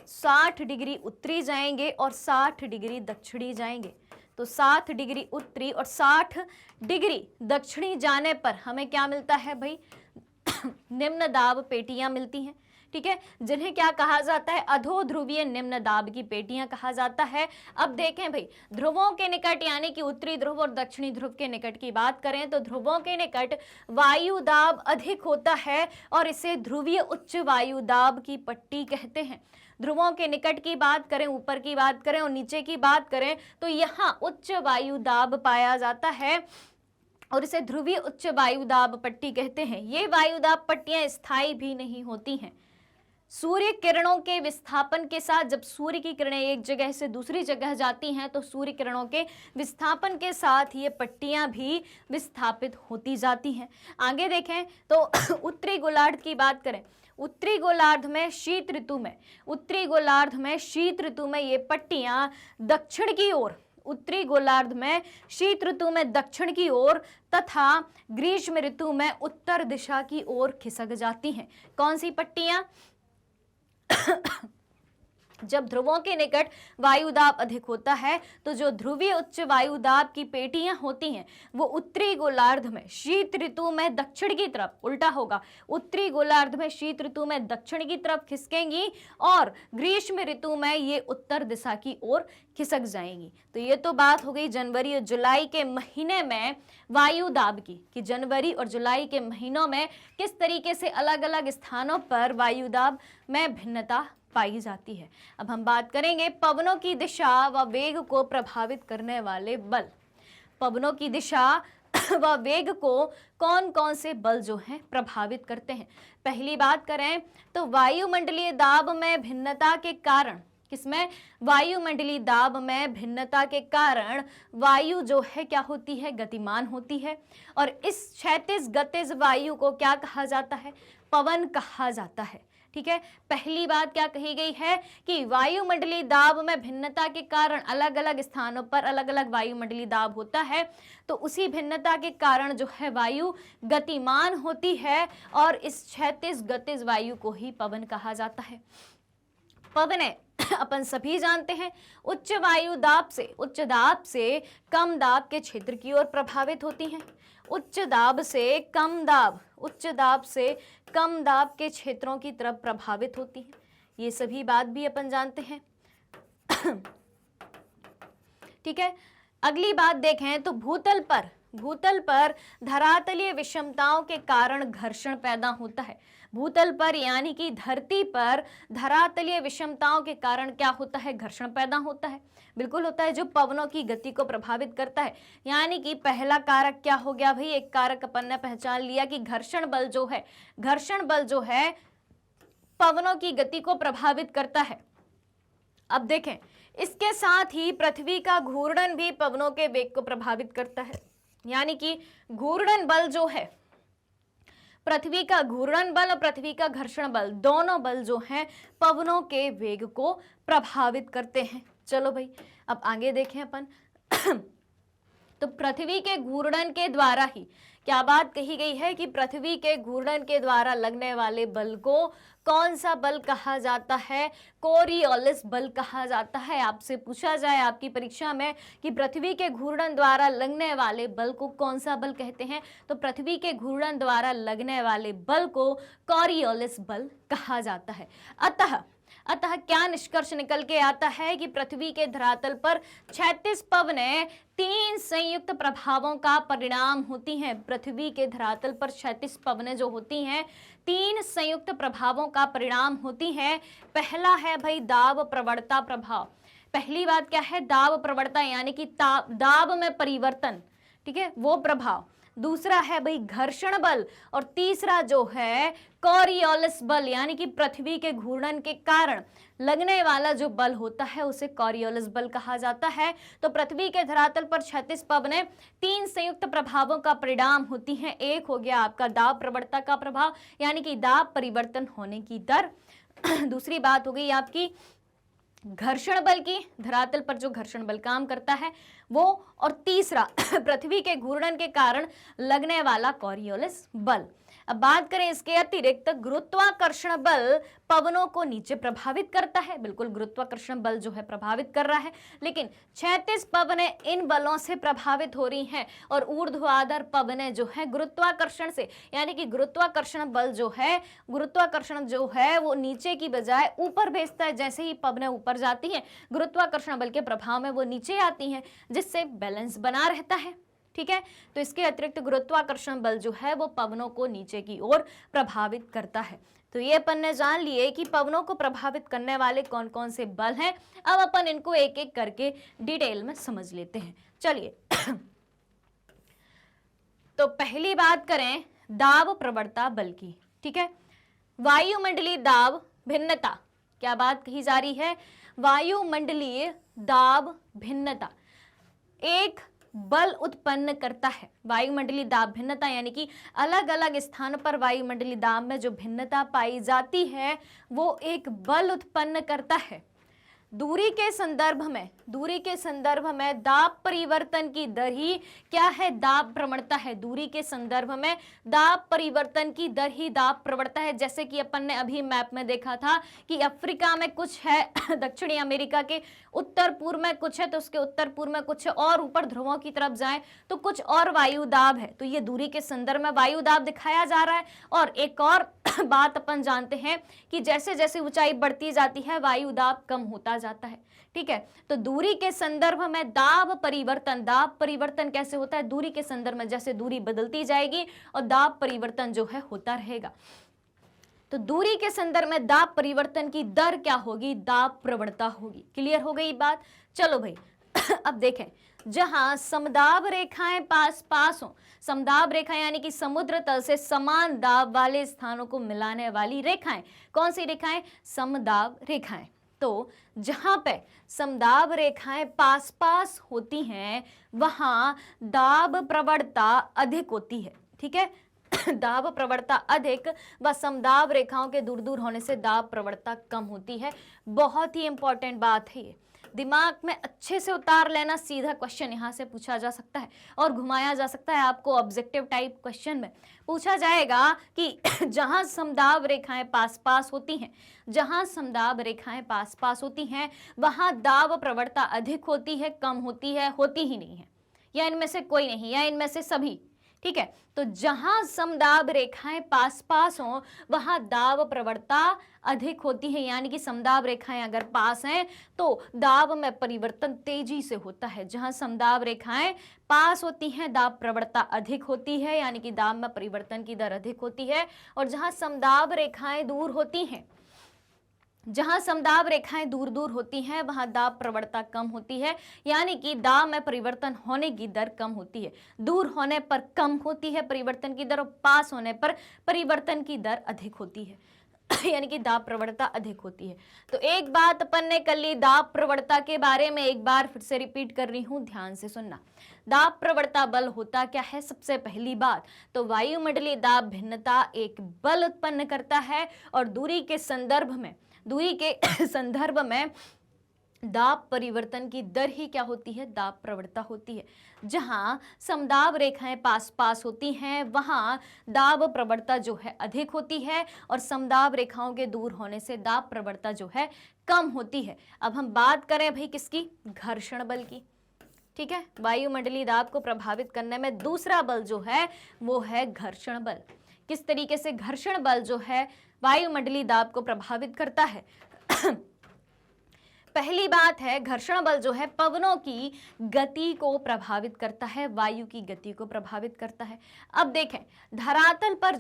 60 डिग्री उत्तरी जाएंगे और 60 डिग्री दक्षिणी जाएंगे। तो 60 डिग्री उत्तरी और 60 डिग्री दक्षिणी जाने पर हमें क्या मिलता है भाई, निम्न दाब पेटियां मिलती हैं। ठीक है, जिन्हें क्या कहा जाता है, अधो ध्रुवीय निम्न दाब की पेटियां कहा जाता है। अब देखें भाई, ध्रुवों के निकट यानी कि उत्तरी ध्रुव और दक्षिणी ध्रुव के निकट की बात करें तो ध्रुवों के निकट वायु दाब अधिक होता है और इसे ध्रुवीय उच्च वायु दाब की पट्टी कहते हैं। ध्रुवों के निकट की बात करें, ऊपर की बात करें और नीचे की बात करें तो यहाँ उच्च वायु दाब पाया जाता है और इसे ध्रुवीय उच्च वायु दाब पट्टी कहते हैं। ये वायु दाब पट्टियां स्थायी भी नहीं होती हैं। सूर्य किरणों के विस्थापन के साथ, जब सूर्य की किरणें एक जगह से दूसरी जगह जाती हैं तो सूर्य किरणों के विस्थापन के साथ ये पट्टियां भी विस्थापित होती जाती हैं। आगे देखें तो उत्तरी गोलार्ध की बात करें, उत्तरी गोलार्ध में शीत ऋतु में, उत्तरी गोलार्ध में शीत ऋतु में ये पट्टियां दक्षिण की ओर, उत्तरी गोलार्ध में शीत ऋतु में दक्षिण की ओर तथा ग्रीष्म ऋतु में उत्तर दिशा की ओर खिसक जाती हैं। कौन सी पट्टियां? जब ध्रुवों के निकट वायुदाब अधिक होता है तो जो ध्रुवीय उच्च वायुदाब की पेटियां होती हैं वो उत्तरी गोलार्ध में शीत ऋतु में दक्षिण की तरफ, उल्टा होगा, उत्तरी गोलार्ध में शीत ऋतु में दक्षिण की तरफ खिसकेंगी और ग्रीष्म ऋतु में ये उत्तर दिशा की ओर खिसक जाएंगी। तो ये तो बात हो गई जनवरी और जुलाई के महीने में वायुदाब की, कि जनवरी और जुलाई के महीनों में किस तरीके से अलग अलग स्थानों पर वायुदाब में भिन्नता पाई जाती है। अब हम बात करेंगे पवनों की दिशा व वेग को प्रभावित करने वाले बल। पवनों की दिशा व वेग को कौन कौन से बल जो हैं प्रभावित करते हैं। पहली बात करें तो वायुमंडलीय दाब में भिन्नता के कारण, किसमें? वायुमंडलीय दाब में भिन्नता के कारण वायु जो है क्या होती है? गतिमान होती है। और इस क्षैतिज गतिज वायु को क्या कहा जाता है? पवन कहा जाता है। ठीक है, पहली बात क्या कही गई है कि वायुमंडलीय दाब में भिन्नता के कारण अलग अलग स्थानों पर अलग अलग वायुमंडलीय दाब होता है, तो उसी भिन्नता के कारण जो है वायु गतिमान होती है और इस क्षैतिज गतिज वायु को ही पवन कहा जाता है। पवन अपन सभी जानते हैं उच्च वायु दाब से कम दाब के क्षेत्र की ओर प्रभावित होती हैं। उच्च दाब से कम दाब के क्षेत्रों की तरफ प्रभावित होती है। ये सभी बात भी अपन जानते हैं। ठीक है, अगली बात देखें तो भूतल पर धरातलीय विषमताओं के कारण घर्षण पैदा होता है। भूतल पर यानी कि धरती पर धरातलीय विषमताओं के कारण क्या होता है? घर्षण पैदा होता है। बिल्कुल होता है, जो पवनों की गति को प्रभावित करता है। यानी कि पहला कारक क्या हो गया भाई? एक कारक अपन ने पहचान लिया कि घर्षण बल जो है पवनों की गति को प्रभावित करता है। अब देखें, इसके साथ ही पृथ्वी का घूर्णन भी पवनों के वेग को प्रभावित करता है। यानी कि घूर्णन बल जो है, पृथ्वी का घूर्णन बल और पृथ्वी का घर्षण बल, दोनों बल जो हैं पवनों के वेग को प्रभावित करते हैं। चलो भाई, अब आगे देखें अपन। तो पृथ्वी के घूर्णन के द्वारा ही क्या बात कही गई है कि पृथ्वी के घूर्णन के द्वारा लगने वाले बल को कौन सा बल कहा जाता है? कोरियोलिस बल कहा जाता है। आपसे पूछा जाए आपकी परीक्षा में कि पृथ्वी के घूर्णन द्वारा लगने वाले बल को कौन सा बल कहते हैं, तो पृथ्वी के घूर्णन द्वारा लगने वाले बल को कोरियोलिस बल कहा जाता है। अतः क्या निष्कर्ष निकल के आता है कि पृथ्वी के धरातल पर 36 पवनें 3 संयुक्त प्रभावों का परिणाम होती हैं। पृथ्वी के धरातल पर 36 पवनें जो होती हैं 3 संयुक्त प्रभावों का परिणाम होती हैं। पहला है भाई दाब प्रवणता प्रभाव। पहली बात क्या है? दाब प्रवणता यानी कि दाब में परिवर्तन, ठीक है, वो प्रभाव। दूसरा है भाई घर्षण बल और तीसरा जो है कोरियोलिस बल, यानी कि पृथ्वी के घूर्णन के कारण लगने वाला जो बल होता है उसे कोरियोलिस बल कहा जाता है। तो पृथ्वी के धरातल पर 36 पवनें 3 संयुक्त प्रभावों का परिणाम होती हैं। एक हो गया आपका दाब प्रवणता का प्रभाव यानी कि दाब परिवर्तन होने की दर। दूसरी बात हो गई आपकी घर्षण बल की, धरातल पर जो घर्षण बल काम करता है वो, और तीसरा पृथ्वी के घूर्णन के कारण लगने वाला कोरियोलिस बल। अब बात करें इसके अतिरिक्त गुरुत्वाकर्षण बल पवनों को नीचे प्रभावित करता है। बिल्कुल गुरुत्वाकर्षण बल जो है प्रभावित कर रहा है, लेकिन 36 पवनें इन बलों से प्रभावित हो रही हैं और ऊर्ध्वाधर पवनें जो है गुरुत्वाकर्षण से, यानी कि गुरुत्वाकर्षण बल जो है वो नीचे की बजाय ऊपर भेजता है। जैसे ही पवनें ऊपर जाती हैं गुरुत्वाकर्षण बल के प्रभाव में वो नीचे आती हैं, जिससे बैलेंस बना रहता है। ठीक है, तो इसके अतिरिक्त गुरुत्वाकर्षण बल जो है वो पवनों को नीचे की ओर प्रभावित करता है। तो ये अपन ने जान लिए कि पवनों को प्रभावित करने वाले कौन कौन से बल हैं। अब अपन इनको एक एक करके डिटेल में समझ लेते हैं। चलिए तो पहली बात करें दाब प्रवणता बल की। ठीक है, वायुमंडलीय दाब भिन्नता, क्या बात कही जा रही है? वायुमंडलीय दाब भिन्नता एक बल उत्पन्न करता है। वायुमंडलीय दाब भिन्नता यानी कि अलग अलग स्थानों पर वायुमंडलीय दाब में जो भिन्नता पाई जाती है वो एक बल उत्पन्न करता है। दूरी के संदर्भ में दाब परिवर्तन की दर ही क्या है? दाब प्रवणता है। दूरी के संदर्भ में दाब परिवर्तन की दर ही दाब प्रवणता है। जैसे कि अपन ने अभी मैप में देखा था कि अफ्रीका में कुछ है, दक्षिणी अमेरिका के उत्तर पूर्व में कुछ है, तो उसके उत्तर पूर्व में कुछ है, और ऊपर ध्रुवों की तरफ जाए तो कुछ और वायु दाब है। तो ये दूरी के संदर्भ में वायु दाब दिखाया जा रहा है। और एक और बात अपन जानते हैं कि जैसे जैसे ऊंचाई बढ़ती जाती है वायु दाब कम होता जाता है। ठीक है, तो दूरी के संदर्भ में दाब परिवर्तन कैसे होता है? दूरी के संदर्भ में जैसे दूरी बदलती जाएगी और दाब परिवर्तन जो है होता रहेगा। तो दूरी के संदर्भ में दाब परिवर्तन की दर क्या होगी? दाब प्रवणता होगी। क्लियर हो गई बात? चलो भाई अब देखें, जहां समदाब रेखाएं पास हो, समदाब रेखा यानी कि समुद्र तल से समान दाब वाले स्थानों को मिलाने वाली रेखाएं, कौन सी रेखाएं? समदाब रेखाएं। तो जहां पे समदाब रेखाएं पास होती हैं वहां दाब प्रवणता अधिक होती है। ठीक है दाब प्रवणता अधिक व समदाब रेखाओं के दूर दूर होने से दाब प्रवणता कम होती है। बहुत ही इंपॉर्टेंट बात है ये, दिमाग में अच्छे से उतार लेना। सीधा क्वेश्चन यहाँ से पूछा जा सकता है और घुमाया जा सकता है आपको। ऑब्जेक्टिव टाइप क्वेश्चन में पूछा जाएगा कि जहां समदाब रेखाएं पास पास होती हैं, जहां समदाब रेखाएं पास पास होती हैं, वहां दाब प्रवणता अधिक होती है, कम होती है, होती ही नहीं है, या इनमें से कोई नहीं, या इनमें से सभी। ठीक है, तो जहां समदाब रेखाएं पास पास हों वहां दाब प्रवणता अधिक होती है, यानी कि समदाब रेखाएं अगर पास हैं तो दाब में परिवर्तन तेजी से होता है। जहां समदाब रेखाएं पास होती हैं दाब प्रवणता अधिक होती है, यानी कि दाब में परिवर्तन की दर अधिक होती है। और जहां समदाब रेखाएं दूर होती हैं, जहां समदाब रेखाएं दूर दूर होती हैं वहां दाब प्रवणता कम होती है, यानी कि दाब में परिवर्तन होने की दर कम होती है। दूर होने पर कम होती है परिवर्तन की दर और पास होने पर परिवर्तन की दर अधिक होती है, यानी कि दाब प्रवणता अधिक होती है। तो एक बात अपन ने कर ली दाब प्रवणता के बारे में, एक बार फिर से रिपीट कर रही हूं, ध्यान से सुनना। दाब प्रवणता बल होता क्या है? सबसे पहली बात तो वायुमंडलीय दाब भिन्नता एक बल उत्पन्न करता है और दूरी के संदर्भ में दाब परिवर्तन की दर ही क्या होती है? दाब प्रवणता होती है। जहां समदाब रेखाएं पास पास होती हैं वहां दाब प्रवणता जो है अधिक होती है और समदाब रेखाओं के दूर होने से दाब प्रवणता जो है कम होती है। अब हम बात करें भाई किसकी? घर्षण बल की। ठीक है, वायुमंडलीय दाब को प्रभावित करने में दूसरा बल जो है वो है घर्षण बल। किस तरीके से घर्षण बल जो है वायुमंडलीय दाब को प्रभावित करता है? पहली बात है, घर्षण बल जो है पवनों की गति को प्रभावित करता है, वायु की गति को प्रभावित करता है। अब देखें, धरातल पर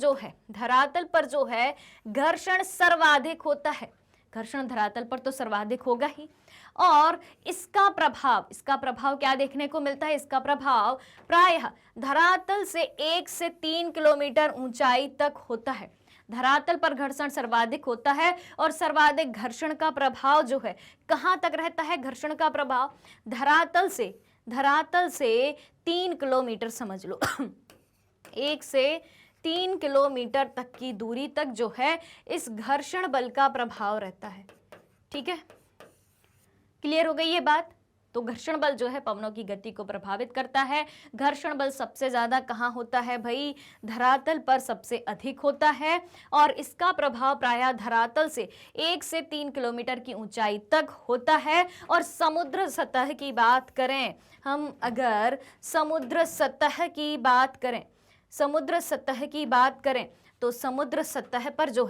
जो है घर्षण सर्वाधिक होता है। घर्षण धरातल पर तो सर्वाधिक होगा ही, और इसका प्रभाव क्या देखने को मिलता है? इसका प्रभाव प्रायः धरातल से 1 से 3 किलोमीटर ऊंचाई तक होता है। धरातल पर घर्षण सर्वाधिक होता है और सर्वाधिक घर्षण का प्रभाव जो है कहां तक रहता है? घर्षण का प्रभाव धरातल से 3 किलोमीटर समझ लो 1 से 3 किलोमीटर तक की दूरी तक जो है इस घर्षण बल का प्रभाव रहता है। ठीक है, क्लियर हो गई ये बात? तो घर्षण बल जो है पवनों की गति को प्रभावित करता है। घर्षण बल सबसे ज्यादा कहाँ होता है भाई? धरातल पर सबसे अधिक होता है और इसका प्रभाव प्रायः धरातल से 1 से 3 किलोमीटर की ऊंचाई तक होता है। और समुद्र सतह की बात करें हम, अगर समुद्र सतह की बात करें तो समुद्र सतह पर जो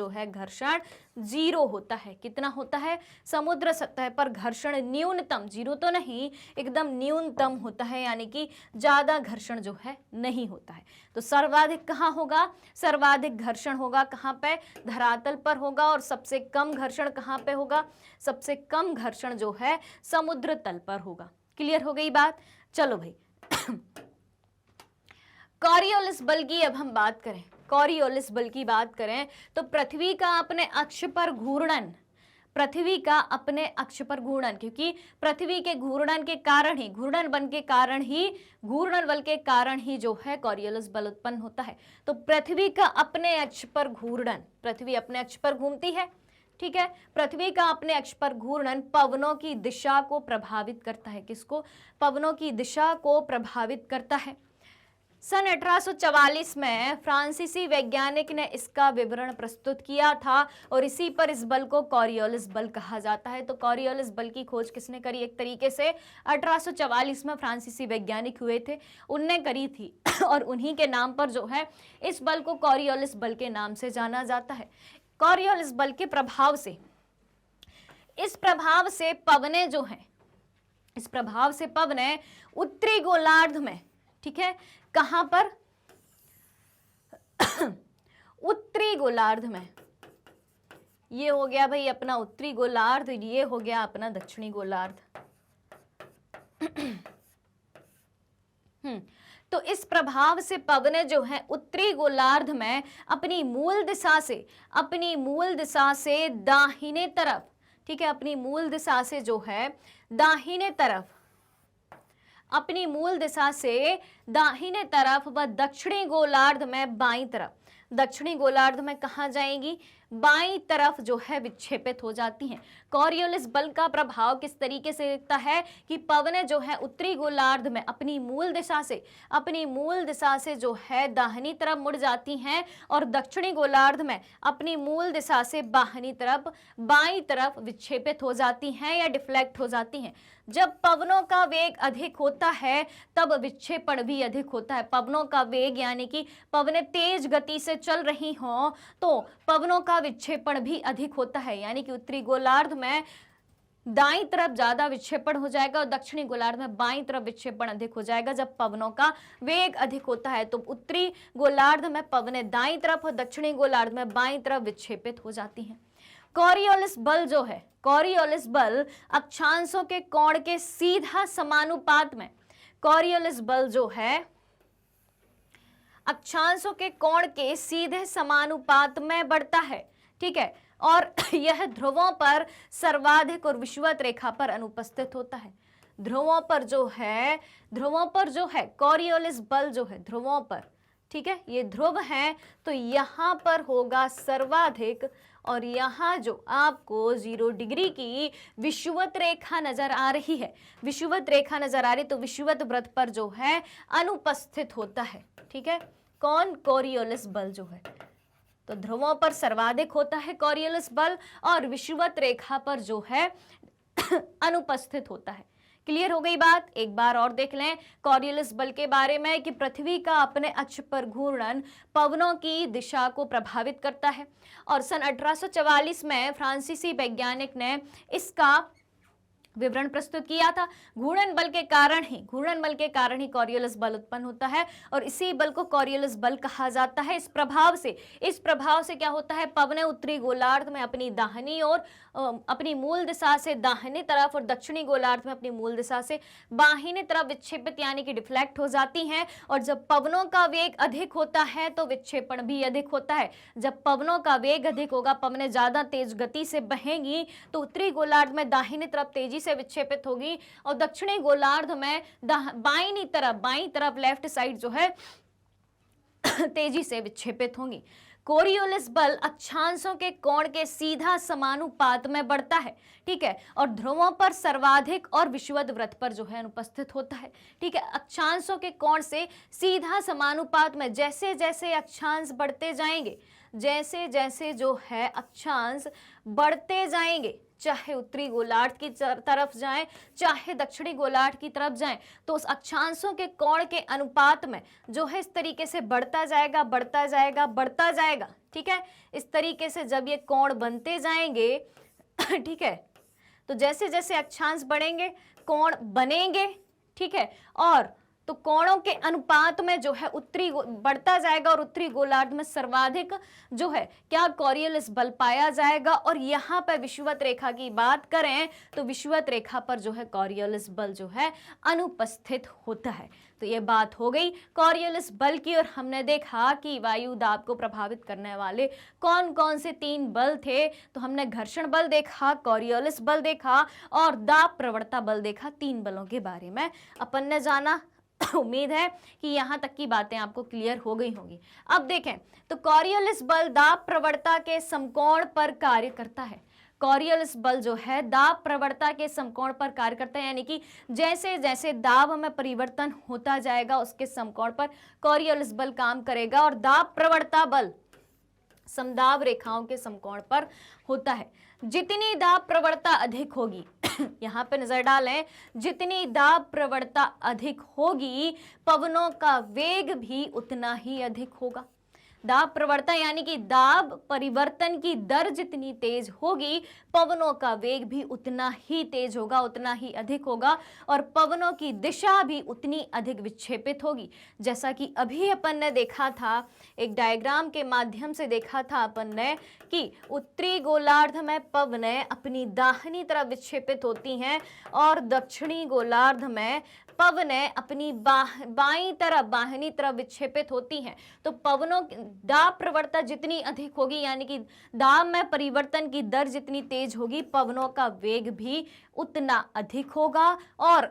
है घर्षण 0 होता है। कितना होता है? समुद्र सतह पर घर्षण न्यूनतम, 0 तो नहीं, एकदम न्यूनतम होता है, यानी कि ज्यादा घर्षण जो है नहीं होता है। तो सर्वाधिक कहाँ होगा? सर्वाधिक घर्षण होगा कहाँ पे? धरातल पर होगा। और सबसे कम घर्षण कहाँ पे होगा? सबसे कम घर्षण जो है समुद्र तल पर होगा। क्लियर हो गई बात? चलो भाई कॉरियोलिस बल की अब हम बात करें, कॉरियोलिस बल की बात करें तो पृथ्वी का अपने अक्ष पर घूर्णन, क्योंकि पृथ्वी के घूर्णन के कारण ही, घूर्णन बल के कारण ही जो है कॉरियोलिस बल उत्पन्न होता है। तो पृथ्वी का अपने अक्ष पर घूर्णन, पृथ्वी अपने अक्ष पर घूमती है। ठीक है, पृथ्वी का अपने अक्ष पर घूर्णन पवनों की दिशा को प्रभावित करता है। किसको? पवनों की दिशा को प्रभावित करता है। सन 1844 में फ्रांसीसी वैज्ञानिक ने इसका विवरण प्रस्तुत किया था और इसी पर इस बल को कॉरियोलिस बल कहा जाता है। तो कॉरियोलिस बल की खोज किसने करी? एक तरीके से 1844 में फ्रांसीसी वैज्ञानिक हुए थे, उनने करी थी और उन्हीं के नाम पर जो है इस बल को कॉरियोलिस बल के नाम से जाना जाता है। कॉरियोलिस बल के प्रभाव से, इस प्रभाव से पवने उत्तरी गोलार्ध में, ठीक है, कहां पर? उत्तरी गोलार्ध में। ये हो गया भाई अपना उत्तरी गोलार्ध, ये हो गया अपना दक्षिणी गोलार्ध। तो इस प्रभाव से पवने जो है उत्तरी गोलार्ध में अपनी मूल दिशा से दाहिने तरफ, ठीक है, अपनी मूल दिशा से जो है दाहिने तरफ अपनी मूल दिशा से दाहिने तरफ व दक्षिणी गोलार्ध में बाईं तरफ, दक्षिणी गोलार्ध में कहाँ जाएंगी, बाईं तरफ जो है विक्षेपित हो जाती हैं। कॉरियोलिस बल का प्रभाव किस तरीके से दिखता है कि पवनें जो है उत्तरी गोलार्ध में अपनी मूल दिशा से जो है दाहिनी तरफ मुड़ जाती हैं और दक्षिणी गोलार्ध में अपनी मूल दिशा से बाईं तरफ विक्षेपित हो जाती हैं या डिफ्लेक्ट हो जाती हैं। जब पवनों का वेग अधिक होता है तब विक्षेपण भी अधिक होता है। पवनों का वेग यानी कि पवनें तेज गति से चल रही हों तो पवनों का विक्षेपण भी अधिक होता है, यानी कि उत्तरी गोलार्ध में दाईं तरफ ज्यादा विक्षेपण हो जाएगा और दक्षिणी गोलार्ध में बाईं तरफ विक्षेपण अधिक हो जाएगा। जब पवनों का वेग अधिक होता है तो उत्तरी गोलार्ध में पवनें दाईं तरफ और दक्षिणी गोलार्ध में बाईं तरफ विक्षेपित हो जाती हैं। कॉरियोलिस बल जो है, कॉरियोलिस बल अक्षांशों के कोण के सीधा समानुपात में, कॉरियोलिस बल जो है अक्षांशों के कोण के सीधे समानुपात में बढ़ता है, ठीक है, और यह ध्रुवों पर सर्वाधिक और विषुवत रेखा पर अनुपस्थित होता है। ध्रुवों पर जो है कॉरियोलिस बल जो है ध्रुवों पर, ठीक है, ये ध्रुव है तो यहाँ पर होगा सर्वाधिक और यहाँ जो आपको 0 डिग्री की विषुवत रेखा नजर आ रही है, विषुवत रेखा नजर आ रही तो विषुवत वृत्त पर जो है अनुपस्थित होता है, ठीक है। कौन, कॉरियोलिस बल जो है, तो ध्रुवों पर सर्वाधिक होता है कॉरियोलिस बल और विषुवत रेखा पर जो है अनुपस्थित होता है। क्लियर हो गई बात। एक बार और देख लें कॉरियोलिस बल के बारे में कि पृथ्वी का अपने अक्ष पर घूर्णन पवनों की दिशा को प्रभावित करता है और सन 1844 में फ्रांसीसी वैज्ञानिक ने इसका विवरण प्रस्तुत किया था। घूर्णन बल के कारण ही कॉरियोलिस बल उत्पन्न होता है और इसी बल को कॉरियोलिस बल कहा जाता है। इस प्रभाव से क्या होता है, पवनें उत्तरी गोलार्ध में अपनी दाहिनी ओर अपनी मूल दिशा से दाहिनी तरफ और दक्षिणी गोलार्ध में अपनी मूल दिशा से बाहिनी तरफ विक्षेपित यानी कि डिफ्लेक्ट हो जाती हैं और जब पवनों का वेग अधिक होता है तो विक्षेपण भी अधिक होता है। जब पवनों का वेग अधिक होगा, पवनें ज्यादा तेज गति से बहेंगी तो उत्तरी गोलार्ध में दाहिनी तरफ तेजी से विक्षेपित होगी और दक्षिणी गोलार्ध में बाईं तरफ लेफ्ट साइड जो है तेजी से विक्षेपित होंगी। कोरियोलिस बल अक्षांशों के कोण के सीधा समानुपात में बढ़ता है, ठीक है, और ध्रुवों पर सर्वाधिक और विषुवत वृत्त पर जो है अनुपस्थित होता है, ठीक है। अक्षांशों के कोण से सीधा समानुपात में जैसे जैसे अक्षांश बढ़ते जाएंगे, जैसे जैसे जो है अक्षांश बढ़ते जाएंगे, चाहे उत्तरी गोलार्ध की तरफ जाएं चाहे दक्षिणी गोलार्ध की तरफ जाएं, तो उस अक्षांशों के कोण के अनुपात में जो है इस तरीके से बढ़ता जाएगा, ठीक है। इस तरीके से जब ये कोण बनते जाएंगे ठीक है, तो जैसे जैसे अक्षांश बढ़ेंगे कोण बनेंगे, ठीक है, और तो कोणों के अनुपात में जो है बढ़ता जाएगा और उत्तरी गोलार्ध में सर्वाधिक जो है क्या कॉरियोलिस बल पाया जाएगा। और यहाँ पर विषुवत रेखा की बात करें तो विषुवत रेखा पर जो है कॉरियोलिस बल जो है अनुपस्थित होता है। तो ये बात हो गई कॉरियोलिस बल की और हमने देखा कि वायु दाब को प्रभावित करने वाले कौन कौन से 3 बल थे। तो हमने घर्षण बल देखा, कॉरियोलिस बल देखा और दाब प्रवणता बल देखा। 3 बलों के बारे में अपन ने जाना। उम्मीद है कि यहाँ तक की बातें आपको क्लियर हो गई होंगी। अब देखें तो कॉरियोलिस बल दाब प्रवणता के समकोण पर कार्य करता है। कॉरियोलिस बल जो है दाब प्रवणता के समकोण पर कार्य करता है, यानी कि जैसे जैसे दाब में परिवर्तन होता जाएगा उसके समकोण पर कॉरियोलिस बल काम करेगा और दाब प्रवणता बल समदाब रेखाओं के समकोण पर होता है। जितनी दाब प्रवणता अधिक होगी यहाँ पे नजर डालें, जितनी दाब प्रवणता अधिक होगी पवनों का वेग भी उतना ही अधिक होगा। दाब प्रवणता यानी कि दाब परिवर्तन की दर जितनी तेज होगी पवनों का वेग भी उतना ही तेज होगा, उतना ही अधिक होगा और पवनों की दिशा भी उतनी अधिक विक्षेपित होगी। जैसा कि अभी अपन ने देखा था, एक डायग्राम के माध्यम से देखा था अपन ने कि उत्तरी गोलार्ध में पवनें अपनी दाहिनी तरफ विक्षेपित होती हैं और दक्षिणी गोलार्ध में पवनें अपनी बाहिनी तरफ विक्षेपित होती हैं। तो पवनों की दाब प्रवणता जितनी अधिक होगी यानी कि दाब में परिवर्तन की दर जितनी तेज होगी पवनों का वेग भी उतना अधिक होगा और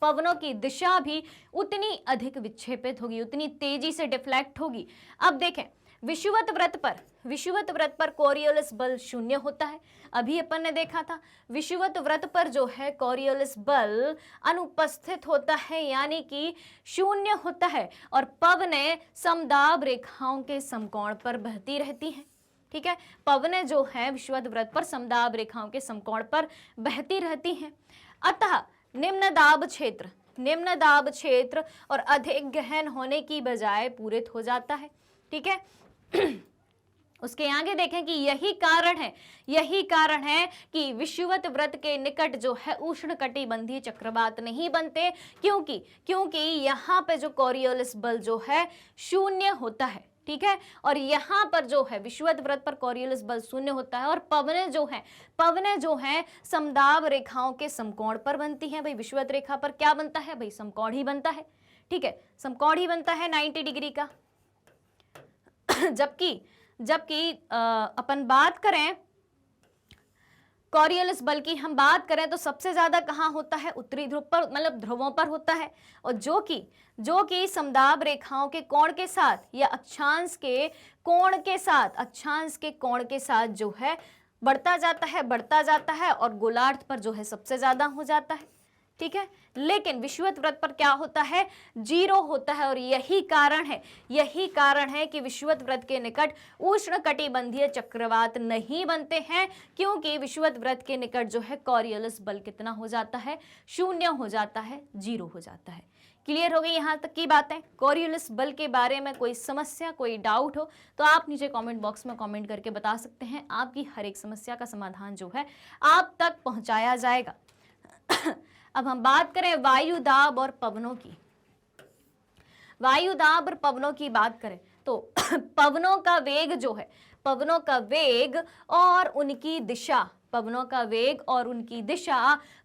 पवनों की दिशा भी उतनी अधिक विक्षेपित होगी, उतनी तेजी से डिफ्लेक्ट होगी। अब देखें, विषुवत व्रत पर कोरियोलिस बल शून्य होता है। अभी अपन ने देखा था विषुवत व्रत पर जो है कोरियोलिस बल अनुपस्थित होता है, यानी कि शून्य होता है, और पवनें समदाब रेखाओं के समकोण पर बहती रहती हैं। ठीक है, पवनें जो है विषुवत व्रत पर समदाब रेखाओं के समकोण पर बहती रहती हैं। अतः निम्न दाब क्षेत्र और अधिक गहन होने की बजाय पूरित हो जाता है। ठीक है, उसके आगे देखें कि यही कारण है कि विषुवत व्रत के निकट जो है उष्णकटिबंधीय चक्रवात नहीं बनते, क्योंकि यहाँ पे जो कोरियोलिस बल जो है शून्य होता है। ठीक है, और यहाँ पर जो है विषुवत व्रत पर कोरियोलिस बल शून्य होता है, और पवनें जो हैं समदाब रेखाओं के समकोण पर बनती हैं। भाई विषुवत रेखा पर क्या बनता है? भाई समकोण ही बनता है। ठीक है, समकोण ही बनता है 90 डिग्री का। जबकि अपन बात करें कोरियोलिस बल की, हम बात करें तो सबसे ज्यादा कहाँ होता है? उत्तरी ध्रुव पर, मतलब ध्रुवों पर होता है, और जो कि समदाब रेखाओं के कोण के साथ या अक्षांश के कोण के साथ जो है बढ़ता जाता है और गोलार्ध पर जो है सबसे ज्यादा हो जाता है। ठीक है, लेकिन विषुवत व्रत पर क्या होता है? 0 होता है, और यही कारण है कि विषुवत व्रत के निकट उष्णकटिबंधीय चक्रवात नहीं बनते हैं, क्योंकि विषुवत व्रत के निकट जो है कोरियोलिस बल कितना हो जाता है? शून्य हो जाता है, 0 हो जाता है। क्लियर हो गई यहाँ तक की बातें? कोरियोलिस बल के बारे में कोई समस्या, कोई डाउट हो तो आप नीचे कमेंट बॉक्स में कमेंट करके बता सकते हैं। आपकी हर एक समस्या का समाधान जो है आप तक पहुंचाया जाएगा। अब हम बात करें वायु दाब और पवनों की। वायु दाब और पवनों की बात करें तो पवनों का वेग और उनकी दिशा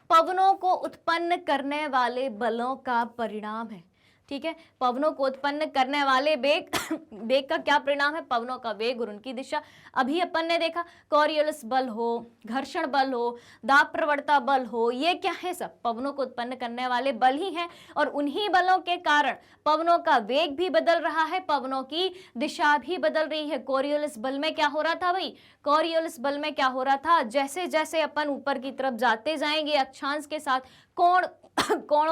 पवनों को उत्पन्न करने वाले बलों का परिणाम है। ठीक है, पवनों को उत्पन्न करने वाले वेग का क्या परिणाम है? पवनों का वेग और उनकी दिशा। अभी अपन ने देखा कोरियोलिस बल हो, घर्षण बल हो, दाब प्रवणता बल हो, ये क्या है? सब पवनों को उत्पन्न करने वाले बल ही हैं, और उन्हीं बलों के कारण पवनों का वेग भी बदल रहा है, पवनों की दिशा भी बदल रही है। कोरियोलिस बल में क्या हो रहा था भाई? कोरियोलिस बल में क्या हो रहा था? जैसे जैसे अपन ऊपर की तरफ जाते जाएंगे अक्षांश के साथ कोणों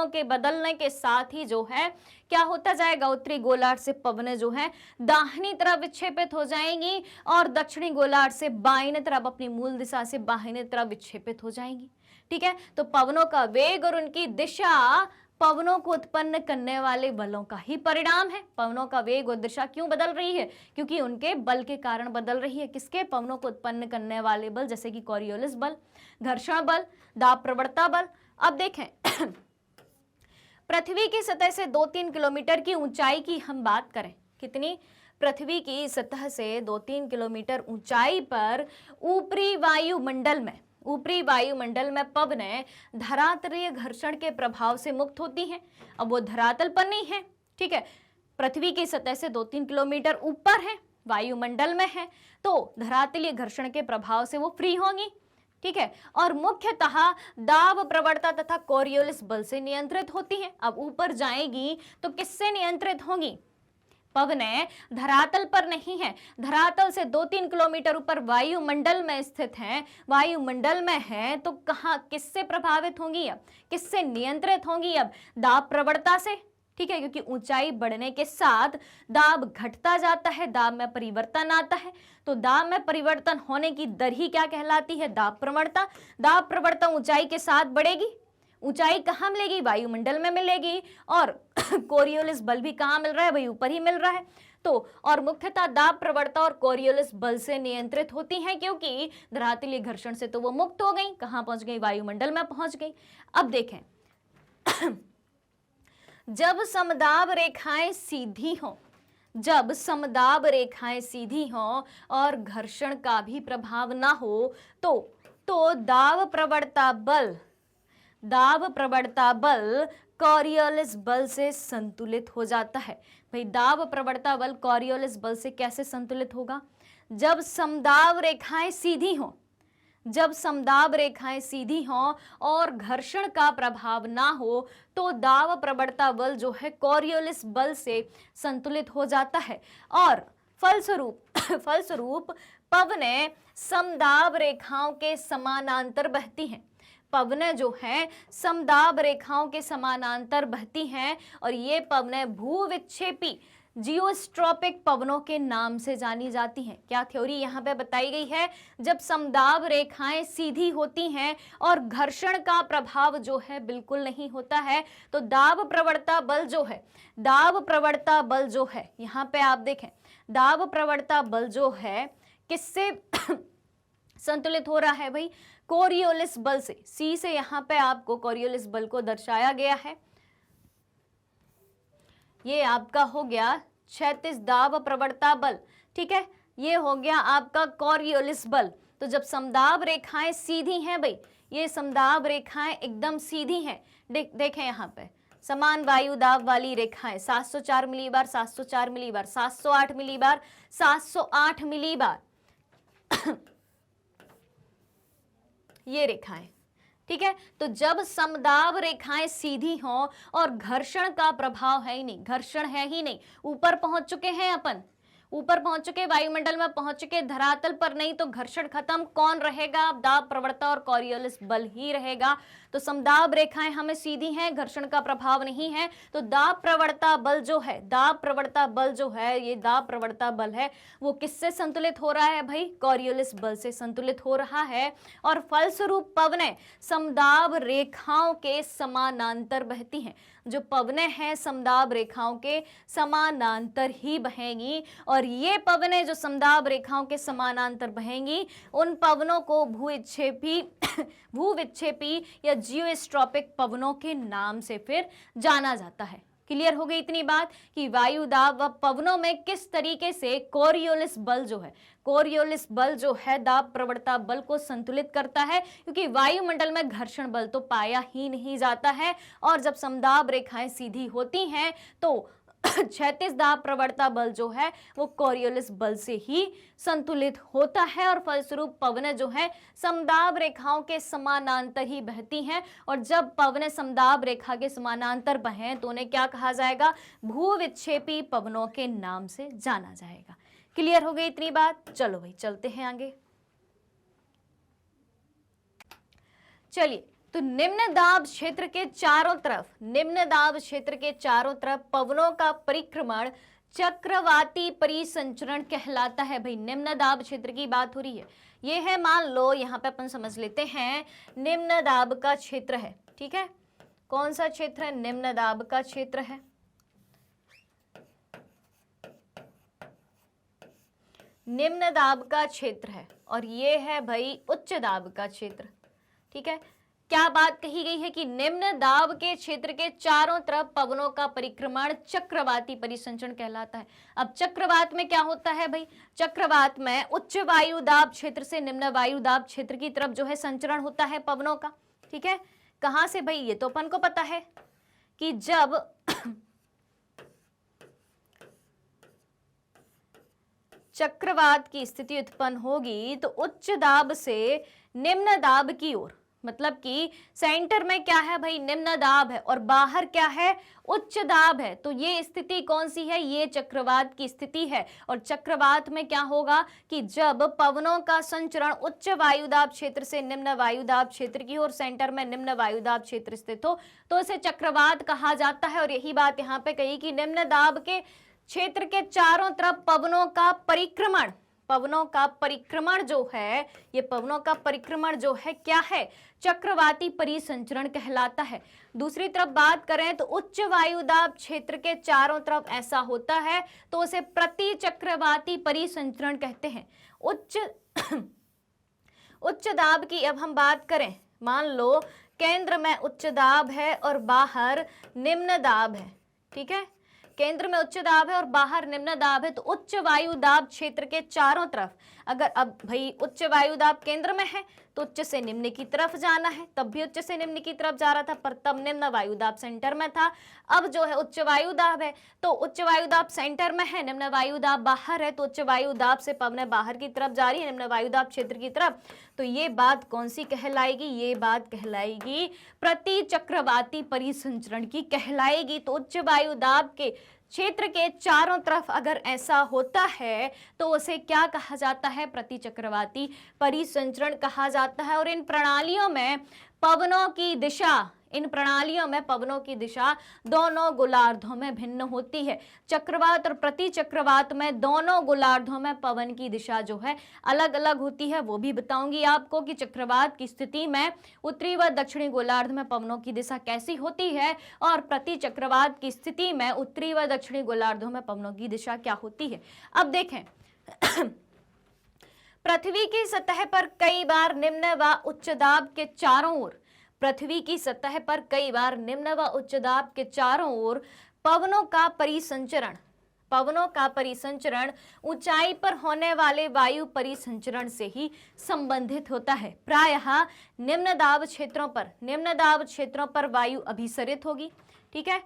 के बदलने के साथ ही जो है क्या होता जाएगा? उत्तरी गोलार्ध से पवनें जो है दाहिनी तरफ विक्षेपित हो जाएंगी, और दक्षिणी गोलार्ध से बाईं तरफ, अपनी मूल दिशा से बाहिनी तरफ विक्षेपित हो जाएंगी। ठीक है, तो पवनों का वेग और उनकी दिशा पवनों को उत्पन्न करने वाले बलों का ही परिणाम है। पवनों का वेग और दिशा क्यों बदल रही है? क्योंकि उनके बल के कारण बदल रही है। किसके? पवनों को उत्पन्न करने वाले बल, जैसे कि कोरियोलिस बल, घर्षण बल, दाब प्रवणता बल। अब देखें पृथ्वी की सतह से 2-3 किलोमीटर की ऊंचाई की हम बात करें, कितनी? पृथ्वी की सतह से 2-3 किलोमीटर ऊंचाई पर ऊपरी वायुमंडल में पवनें धरातलीय घर्षण के प्रभाव से मुक्त होती हैं। अब वो धरातल पर नहीं है, ठीक है, पृथ्वी की सतह से 2-3 किलोमीटर ऊपर है, वायुमंडल में है, तो धरातलीय घर्षण के प्रभाव से वो फ्री होंगी। ठीक है, और मुख्यतः दाब प्रवणता तथा कोरियोलिस बल से नियंत्रित होती हैं। अब ऊपर जाएगी तो किससे नियंत्रित होंगी? पवनें धरातल पर नहीं है, धरातल से 2-3 किलोमीटर ऊपर वायुमंडल में स्थित हैं, वायुमंडल में है, तो कहाँ, किससे प्रभावित होंगी? अब किससे नियंत्रित होंगी? अब दाब प्रवणता से। ठीक है, क्योंकि ऊंचाई बढ़ने के साथ दाब घटता जाता है, दाब में परिवर्तन आता है, तो दाब में परिवर्तन होने की दर ही क्या कहलाती है? दाब प्रवणता। दाब प्रवणता ऊंचाई के साथ बढ़ेगी। ऊंचाई कहाँ मिलेगी? वायुमंडल में मिलेगी, और कोरियोलिस बल भी कहाँ मिल रहा है? भाई ऊपर ही मिल रहा है। तो और मुख्यतः दाब प्रवणता और कोरियोलिस बल से नियंत्रित होती हैं, क्योंकि धरातलीय घर्षण से तो वो मुक्त हो गई, कहाँ पहुंच गई? वायुमंडल में पहुंच गई। अब देखें जब समदाब रेखाएं सीधी हों और घर्षण का भी प्रभाव ना हो तो दाब प्रवणता बल कोरियोलिस बल से संतुलित हो जाता है। भाई दाब प्रवणता बल कोरियोलिस बल से कैसे संतुलित होगा? जब समदाब रेखाएं सीधी हों, जब समदाब रेखाएं सीधी हों और घर्षण का प्रभाव ना हो तो दाब प्रवणता बल जो है कॉरियोलिस बल से संतुलित हो जाता है और फलस्वरूप पवनें समदाब रेखाओं के समानांतर बहती हैं। पवनें जो हैं समदाब रेखाओं के समानांतर बहती हैं और ये पवनें भूविक्षेपी जियोस्ट्रोपिक पवनों के नाम से जानी जाती हैं। क्या थ्योरी यहाँ पे बताई गई है? जब समदाब रेखाएं सीधी होती हैं और घर्षण का प्रभाव जो है बिल्कुल नहीं होता है तो दाब प्रवणता बल जो है यहाँ पे आप देखें, दाब प्रवणता बल जो है किससे संतुलित हो रहा है भाई? कोरियोलिस बल से। सी से यहाँ पे आपको कोरियोलिस बल को दर्शाया गया है। ये आपका हो गया क्षैतिज दाब प्रवणता बल, ठीक है, ये हो गया आपका कोरियोलिस बल। तो जब समदाब रेखाएं सीधी हैं भाई, ये समदाब रेखाएं एकदम सीधी हैं, देखें यहाँ पे समान वायु दाब वाली रेखाएं 704 मिलीबार, 704 मिलीबार, 708 मिलीबार, 708 मिलीबार ये रेखाएं, ठीक है। तो जब समदाब रेखाएं सीधी हों और घर्षण का प्रभाव है ही नहीं, घर्षण है ही नहीं, ऊपर पहुंच चुके हैं अपन, ऊपर पहुंच चुके, वायुमंडल में पहुंच चुके, धरातल पर नहीं, तो घर्षण खत्म, कौन रहेगा? दाब प्रवणता और कॉरियोलिस बल ही रहेगा। तो समदाब रेखाएं हमें सीधी हैं, घर्षण का प्रभाव नहीं है, तो दाब प्रवणता बल जो है, दाब प्रवणता बल जो है, ये दाब प्रवणता बल है वो किससे संतुलित हो रहा है भाई? कॉरियोलिस बल से संतुलित हो रहा है और फलस्वरूप पवनें समदाब रेखाओं के समानांतर बहती हैं। जो पवनें हैं समदाब रेखाओं के समानांतर ही बहेंगी और ये पवनें जो समदाब रेखाओं के समानांतर बहेंगी उन पवनों को भूविक्षेपी या जियोस्ट्रोपिक पवनों के नाम से फिर जाना जाता है। क्लियर हो गई इतनी बात कि वायु दाब व पवनों में किस तरीके से कोरियोलिस बल जो है, कोरियोलिस बल जो है दाब प्रवणता बल को संतुलित करता है, क्योंकि वायुमंडल में घर्षण बल तो पाया ही नहीं जाता है और जब समदाब रेखाएं सीधी होती हैं तो क्षैतिज दाब प्रवणता बल जो है वो कोरियोलिस बल से ही संतुलित होता है और फलस्वरूप पवनें जो है समदाब रेखाओं के समानांतर ही बहती हैं और जब पवनें समदाब रेखा के समानांतर बहें तो उन्हें क्या कहा जाएगा? भूविक्षेपी पवनों के नाम से जाना जाएगा। क्लियर हो गई इतनी बात? चलो भाई चलते हैं आगे। चलिए, तो निम्न दाब क्षेत्र के चारों तरफ पवनों का परिक्रमण चक्रवाती परिसंचरण कहलाता है। भाई निम्न दाब क्षेत्र की बात हो रही है, ये है, मान लो यहाँ पे अपन समझ लेते हैं निम्न दाब का क्षेत्र है, ठीक है। कौन सा क्षेत्र है? निम्न दाब का क्षेत्र है। निम्न दाब का क्षेत्र है और ये है भाई उच्च दाब का क्षेत्र, ठीक है। क्या बात कही गई है कि निम्न दाब के क्षेत्र के चारों तरफ पवनों का परिक्रमण चक्रवाती परिसंचरण कहलाता है। अब चक्रवात में क्या होता है भाई? चक्रवात में उच्च वायु दाब क्षेत्र से निम्न वायु दाब क्षेत्र की तरफ जो है संचरण होता है पवनों का, ठीक है। कहां से भाई? ये तो अपन को पता है कि जब चक्रवात की स्थिति उत्पन्न होगी तो उच्च दाब से निम्न दाब की ओर, मतलब कि सेंटर में क्या है भाई? निम्न दाब है और बाहर क्या है? उच्च दाब है। तो ये स्थिति कौन सी है? ये चक्रवात की स्थिति है और चक्रवात में क्या होगा कि जब पवनों का संचरण उच्च वायुदाब क्षेत्र से निम्न वायुदाब क्षेत्र की ओर, सेंटर में निम्न वायुदाब क्षेत्र स्थित हो तो इसे चक्रवात कहा जाता है। और यही बात यहाँ पे कही कि निम्न दाब के क्षेत्र के चारों तरफ पवनों का परिक्रमण जो है, ये पवनों का परिक्रमण जो है क्या है? चक्रवाती परिसंचरण कहलाता है। दूसरी तरफ बात करें तो उच्च वायुदाब क्षेत्र के चारों तरफ ऐसा होता है तो उसे प्रति चक्रवाती परिसंचरण कहते हैं। उच्च दाब की अब हम बात करें, मान लो केंद्र में उच्च दाब है और बाहर निम्न दाब है, ठीक है। केंद्र में उच्च दाब है और बाहर निम्न दाब है, तो उच्च वायु दाब क्षेत्र के चारों तरफ, अगर अब भाई उच्च वायु दाब केंद्र में है तो उच्च से निम्न की तरफ जाना है, तब भी उच्च से निम्न की तरफ जा रहा था, पर तब निम्न वायु दाब सेंटर में था। अब जो है उच्च वायु दाब है तो उच्च वायु दाब सेंटर में है, निम्न वायु दाब बाहर है, तो उच्च वायु दाब से पवनें बाहर की तरफ जा रही है, निम्न वायु दाब क्षेत्र की तरफ। तो ये बात कौन सी कहलाएगी? ये बात कहलाएगी प्रति चक्रवाती परिसंचरण की कहलाएगी। तो उच्च वायु दाब के क्षेत्र के चारों तरफ अगर ऐसा होता है तो उसे क्या कहा जाता है? प्रतिचक्रवाती परिसंचरण कहा जाता है। और इन प्रणालियों में पवनों की दिशा दोनों गोलार्धों में भिन्न होती है। चक्रवात और प्रतिचक्रवात में दोनों गोलार्धों में पवन की दिशा जो है अलग अलग होती है। वो भी बताऊंगी आपको कि चक्रवात की स्थिति में उत्तरी व दक्षिणी गोलार्ध में पवनों की दिशा कैसी होती है और प्रतिचक्रवात की स्थिति में उत्तरी व दक्षिणी गोलार्धों में पवनों की दिशा क्या होती है। अब देखें पृथ्वी की सतह पर कई बार निम्न व उच्च दाब के चारों ओर पृथ्वी की सतह पर कई बार निम्न व उच्च दाब के चारों ओर पवनों का परिसंचरण ऊंचाई पर होने वाले वायु परिसंचरण से ही संबंधित होता है। प्रायः निम्न दाब क्षेत्रों पर वायु अभिसरित होगी। ठीक है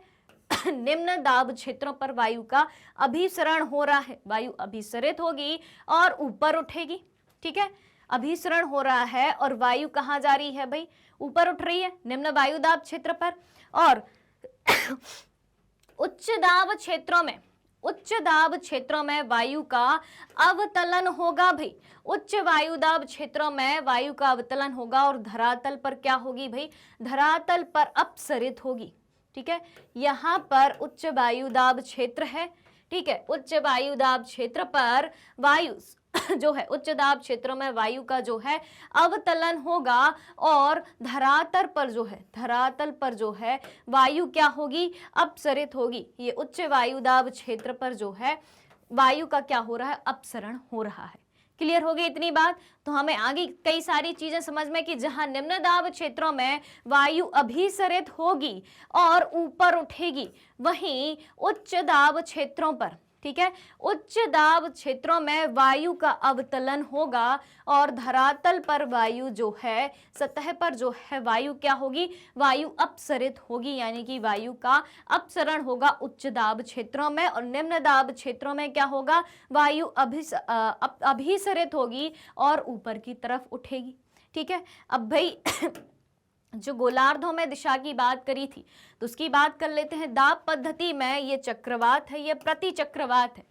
निम्न दाब क्षेत्रों पर वायु का अभिसरण हो रहा है, वायु अभिसरित होगी और ऊपर उठेगी। ठीक है अभिसरण हो रहा है और वायु कहाँ जा रही है भाई? ऊपर उठ रही है निम्न वायु दाब क्षेत्र पर। और उच्च दाब क्षेत्रों में वायु का अवतलन होगा भाई। उच्च वायु दाब क्षेत्रों में वायु का अवतलन होगा और धरातल पर क्या होगी भाई? धरातल पर अपसरित होगी। ठीक है यहाँ पर उच्च वायु दाब क्षेत्र है। ठीक है उच्च वायु दाब क्षेत्र पर वायु जो है उच्च दाब क्षेत्रों में वायु का जो है अवतलन होगा और धरातल पर जो है वायु क्या होगी? अपसरित होगी। ये उच्च वायु दाब क्षेत्र पर जो है वायु का क्या हो रहा है? अपसरण हो रहा है। क्लियर हो गई इतनी बात? तो हमें आगे कई सारी चीजें समझ में कि जहां निम्न दाब क्षेत्रों में वायु अभिसरित होगी और ऊपर उठेगी, वहीं उच्च दाब क्षेत्रों पर ठीक है उच्च दाब क्षेत्रों में वायु का अवतलन होगा और धरातल पर वायु जो है सतह पर जो है वायु क्या होगी? वायु अपसरित होगी, यानी कि वायु का अपसरण होगा उच्च दाब क्षेत्रों में। और निम्न दाब क्षेत्रों में क्या होगा? वायु अभिसरित होगी और ऊपर की तरफ उठेगी। ठीक है अब भाई जो गोलार्धों में दिशा की बात करी थी तो उसकी बात कर लेते हैं। दाब पद्धति में ये चक्रवात है, ये प्रतिचक्रवात है।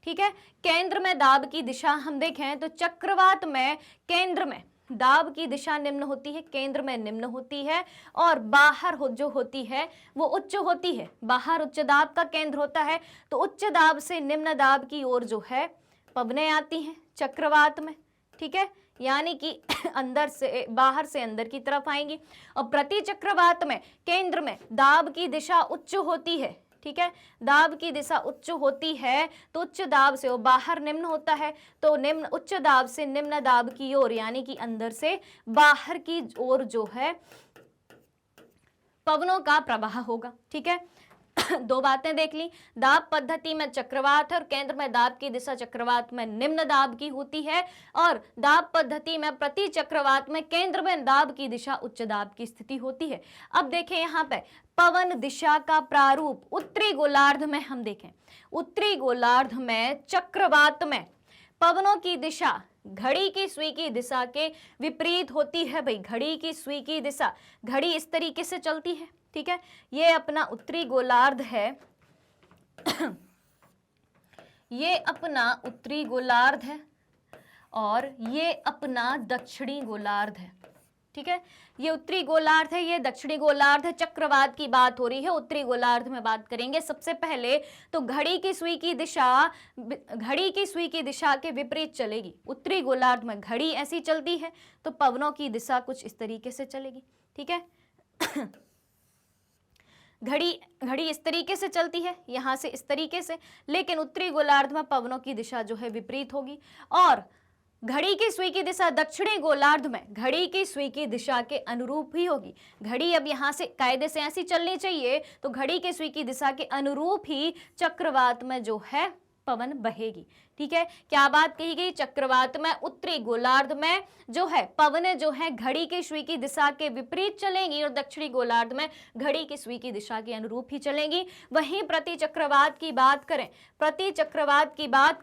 ठीक है केंद्र में दाब की दिशा हम देखें तो चक्रवात में केंद्र में दाब की दिशा निम्न होती है, केंद्र में निम्न होती है और बाहर जो होती है वो उच्च होती है। बाहर उच्च दाब का केंद्र होता है तो उच्च दाब से निम्न दाब की ओर जो है पवनें आती हैं चक्रवात में। ठीक है यानी कि बाहर से अंदर की तरफ आएंगी। और प्रतिचक्रवात में केंद्र में दाब की दिशा उच्च होती है। ठीक है दाब की दिशा उच्च होती है तो उच्च दाब से वो बाहर निम्न होता है, तो निम्न उच्च दाब से निम्न दाब की ओर यानी कि अंदर से बाहर की ओर जो है पवनों का प्रवाह होगा। ठीक है दो बातें देख ली, दाब पद्धति में चक्रवात है और केंद्र में दाब की दिशा चक्रवात में निम्न दाब की होती है, और दाब पद्धति में प्रति चक्रवात में केंद्र में दाब की दिशा उच्च दाब की स्थिति होती है। अब देखें यहाँ पे पवन दिशा का प्रारूप उत्तरी गोलार्ध में हम देखें, उत्तरी गोलार्ध में चक्रवात में पवनों की दिशा घड़ी की सुई की दिशा के विपरीत होती है। भाई घड़ी की सुई की दिशा, घड़ी इस तरीके से चलती है। ठीक है ये अपना उत्तरी गोलार्ध है ये अपना उत्तरी गोलार्ध है और ये अपना दक्षिणी गोलार्ध है। ठीक है ये उत्तरी गोलार्ध है, ये दक्षिणी गोलार्ध है। चक्रवात की बात हो रही है, उत्तरी गोलार्ध में बात करेंगे। सबसे पहले तो घड़ी की सुई की दिशा के विपरीत चलेगी। उत्तरी गोलार्ध में घड़ी ऐसी चलती है तो पवनों की दिशा कुछ इस तरीके से चलेगी। ठीक है घड़ी इस तरीके से चलती है, यहाँ से इस तरीके से, लेकिन उत्तरी गोलार्ध में पवनों की दिशा जो है विपरीत होगी। और घड़ी की सुई की दिशा दक्षिणी गोलार्ध में घड़ी की सुई की दिशा के अनुरूप ही होगी। घड़ी अब यहाँ से कायदे से ऐसी चलनी चाहिए, तो घड़ी की सुई की दिशा के अनुरूप ही चक्रवात में जो है पवन बहेगी। ठीक है, क्या बात कही गई? चक्रवात में उत्तरी गोलार्ध में जो है पवन जो है घड़ी की सुई की दिशा के विपरीत चलेंगी और दक्षिणी गोलार्ध में घड़ी की सुई की दिशा के अनुरूप ही चलेंगी। वहीं प्रति चक्रवात की बात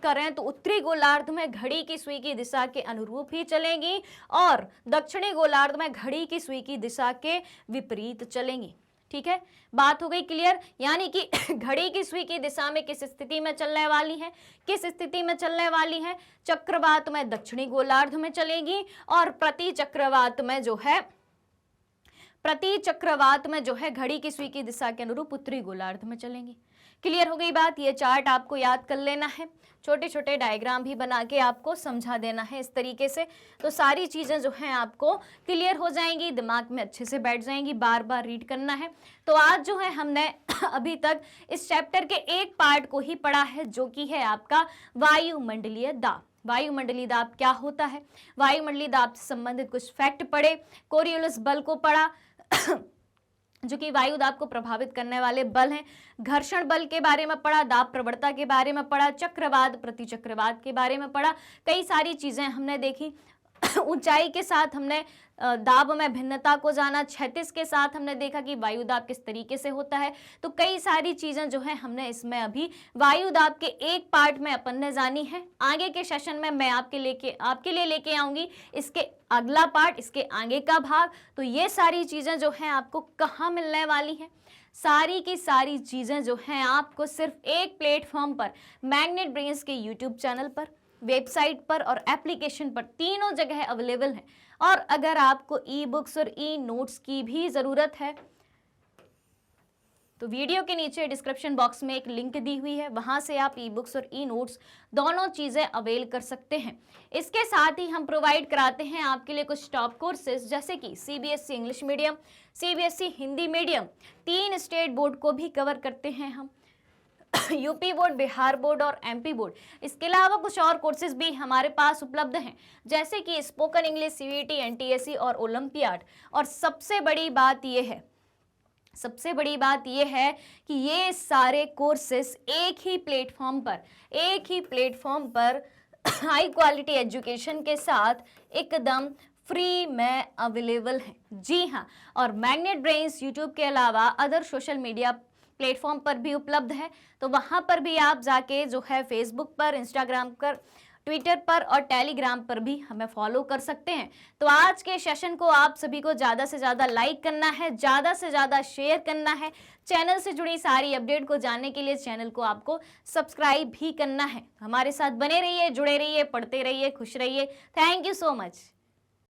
करें तो उत्तरी गोलार्ध में घड़ी की सुई की दिशा के अनुरूप ही चलेंगी और दक्षिणी गोलार्ध में घड़ी की सुई की दिशा के विपरीत चलेंगी। ठीक है, बात हो गई क्लियर। यानी कि घड़ी की सुई की दिशा में किस स्थिति में चलने वाली है? चक्रवात में दक्षिणी गोलार्ध में चलेगी और प्रति चक्रवात में जो है घड़ी की सुई की दिशा के अनुरूप उत्तरी गोलार्ध में चलेंगी। क्लियर हो गई बात? ये चार्ट आपको याद कर लेना है, छोटे छोटे डायग्राम भी बना के आपको समझा देना है इस तरीके से, तो सारी चीज़ें जो हैं आपको क्लियर हो जाएंगी, दिमाग में अच्छे से बैठ जाएंगी, बार बार रीड करना है। तो आज जो है हमने अभी तक इस चैप्टर के एक पार्ट को ही पढ़ा है, जो कि है आपका वायुमंडलीय दाब। वायुमंडलीय दाब क्या होता है, वायुमंडलीय दाब से संबंधित कुछ फैक्ट पढ़े, कोरियोलिस बल को पढ़ा जो कि वायु दाब को प्रभावित करने वाले बल हैं, घर्षण बल के बारे में पढ़ा, दाब प्रवणता के बारे में पढ़ा, चक्रवात प्रति चक्रवात के बारे में पढ़ा, कई सारी चीजें हमने देखी। ऊंचाई के साथ हमने दाब में भिन्नता को जाना, क्षैतिज के साथ हमने देखा कि वायु दाब किस तरीके से होता है। तो कई सारी चीजें जो है हमने इसमें अभी वायु दाब के एक पार्ट में अपन ने जानी है। आगे के सेशन में मैं आपके लिए लेके आऊंगी इसके अगला पार्ट, इसके आगे का भाग। तो ये सारी चीजें जो हैं आपको कहाँ मिलने वाली हैं? सारी की सारी चीजें जो हैं आपको सिर्फ एक प्लेटफॉर्म पर, मैग्नेट ब्रेन्स के यूट्यूब चैनल पर, वेबसाइट पर और एप्लीकेशन पर, तीनों जगह अवेलेबल है। और अगर आपको ई बुक्स और ई नोट्स की भी ज़रूरत है तो वीडियो के नीचे डिस्क्रिप्शन बॉक्स में एक लिंक दी हुई है, वहां से आप ई बुक्स और ई नोट्स दोनों चीज़ें अवेल कर सकते हैं। इसके साथ ही हम प्रोवाइड कराते हैं आपके लिए कुछ टॉप कोर्सेज, जैसे कि CBSE English medium, CBSE Hindi medium, 3 state board को भी कवर करते हैं हम, यूपी बोर्ड, बिहार बोर्ड और एमपी बोर्ड। इसके अलावा कुछ और कोर्सेज भी हमारे पास उपलब्ध हैं, जैसे कि स्पोकन इंग्लिश, सीवीटी, एनटीएससी और ओलंपियाड। और सबसे बड़ी बात यह है कि ये सारे कोर्सेज एक ही प्लेटफॉर्म पर हाई क्वालिटी एजुकेशन के साथ एकदम फ्री में अवेलेबल हैं। जी हाँ, और मैग्नेट ब्रेन्स यूट्यूब के अलावा अदर सोशल मीडिया प्लेटफॉर्म पर भी उपलब्ध है, तो वहाँ पर भी आप जाके जो है फेसबुक पर, इंस्टाग्राम पर, ट्विटर पर और टेलीग्राम पर भी हमें फॉलो कर सकते हैं। तो आज के सेशन को आप सभी को ज़्यादा से ज़्यादा लाइक करना है, ज़्यादा से ज़्यादा शेयर करना है। चैनल से जुड़ी सारी अपडेट को जानने के लिए चैनल को आपको सब्सक्राइब भी करना है। हमारे साथ बने रहिए, जुड़े रहिए, पढ़ते रहिए, खुश रहिए। Thank you so much.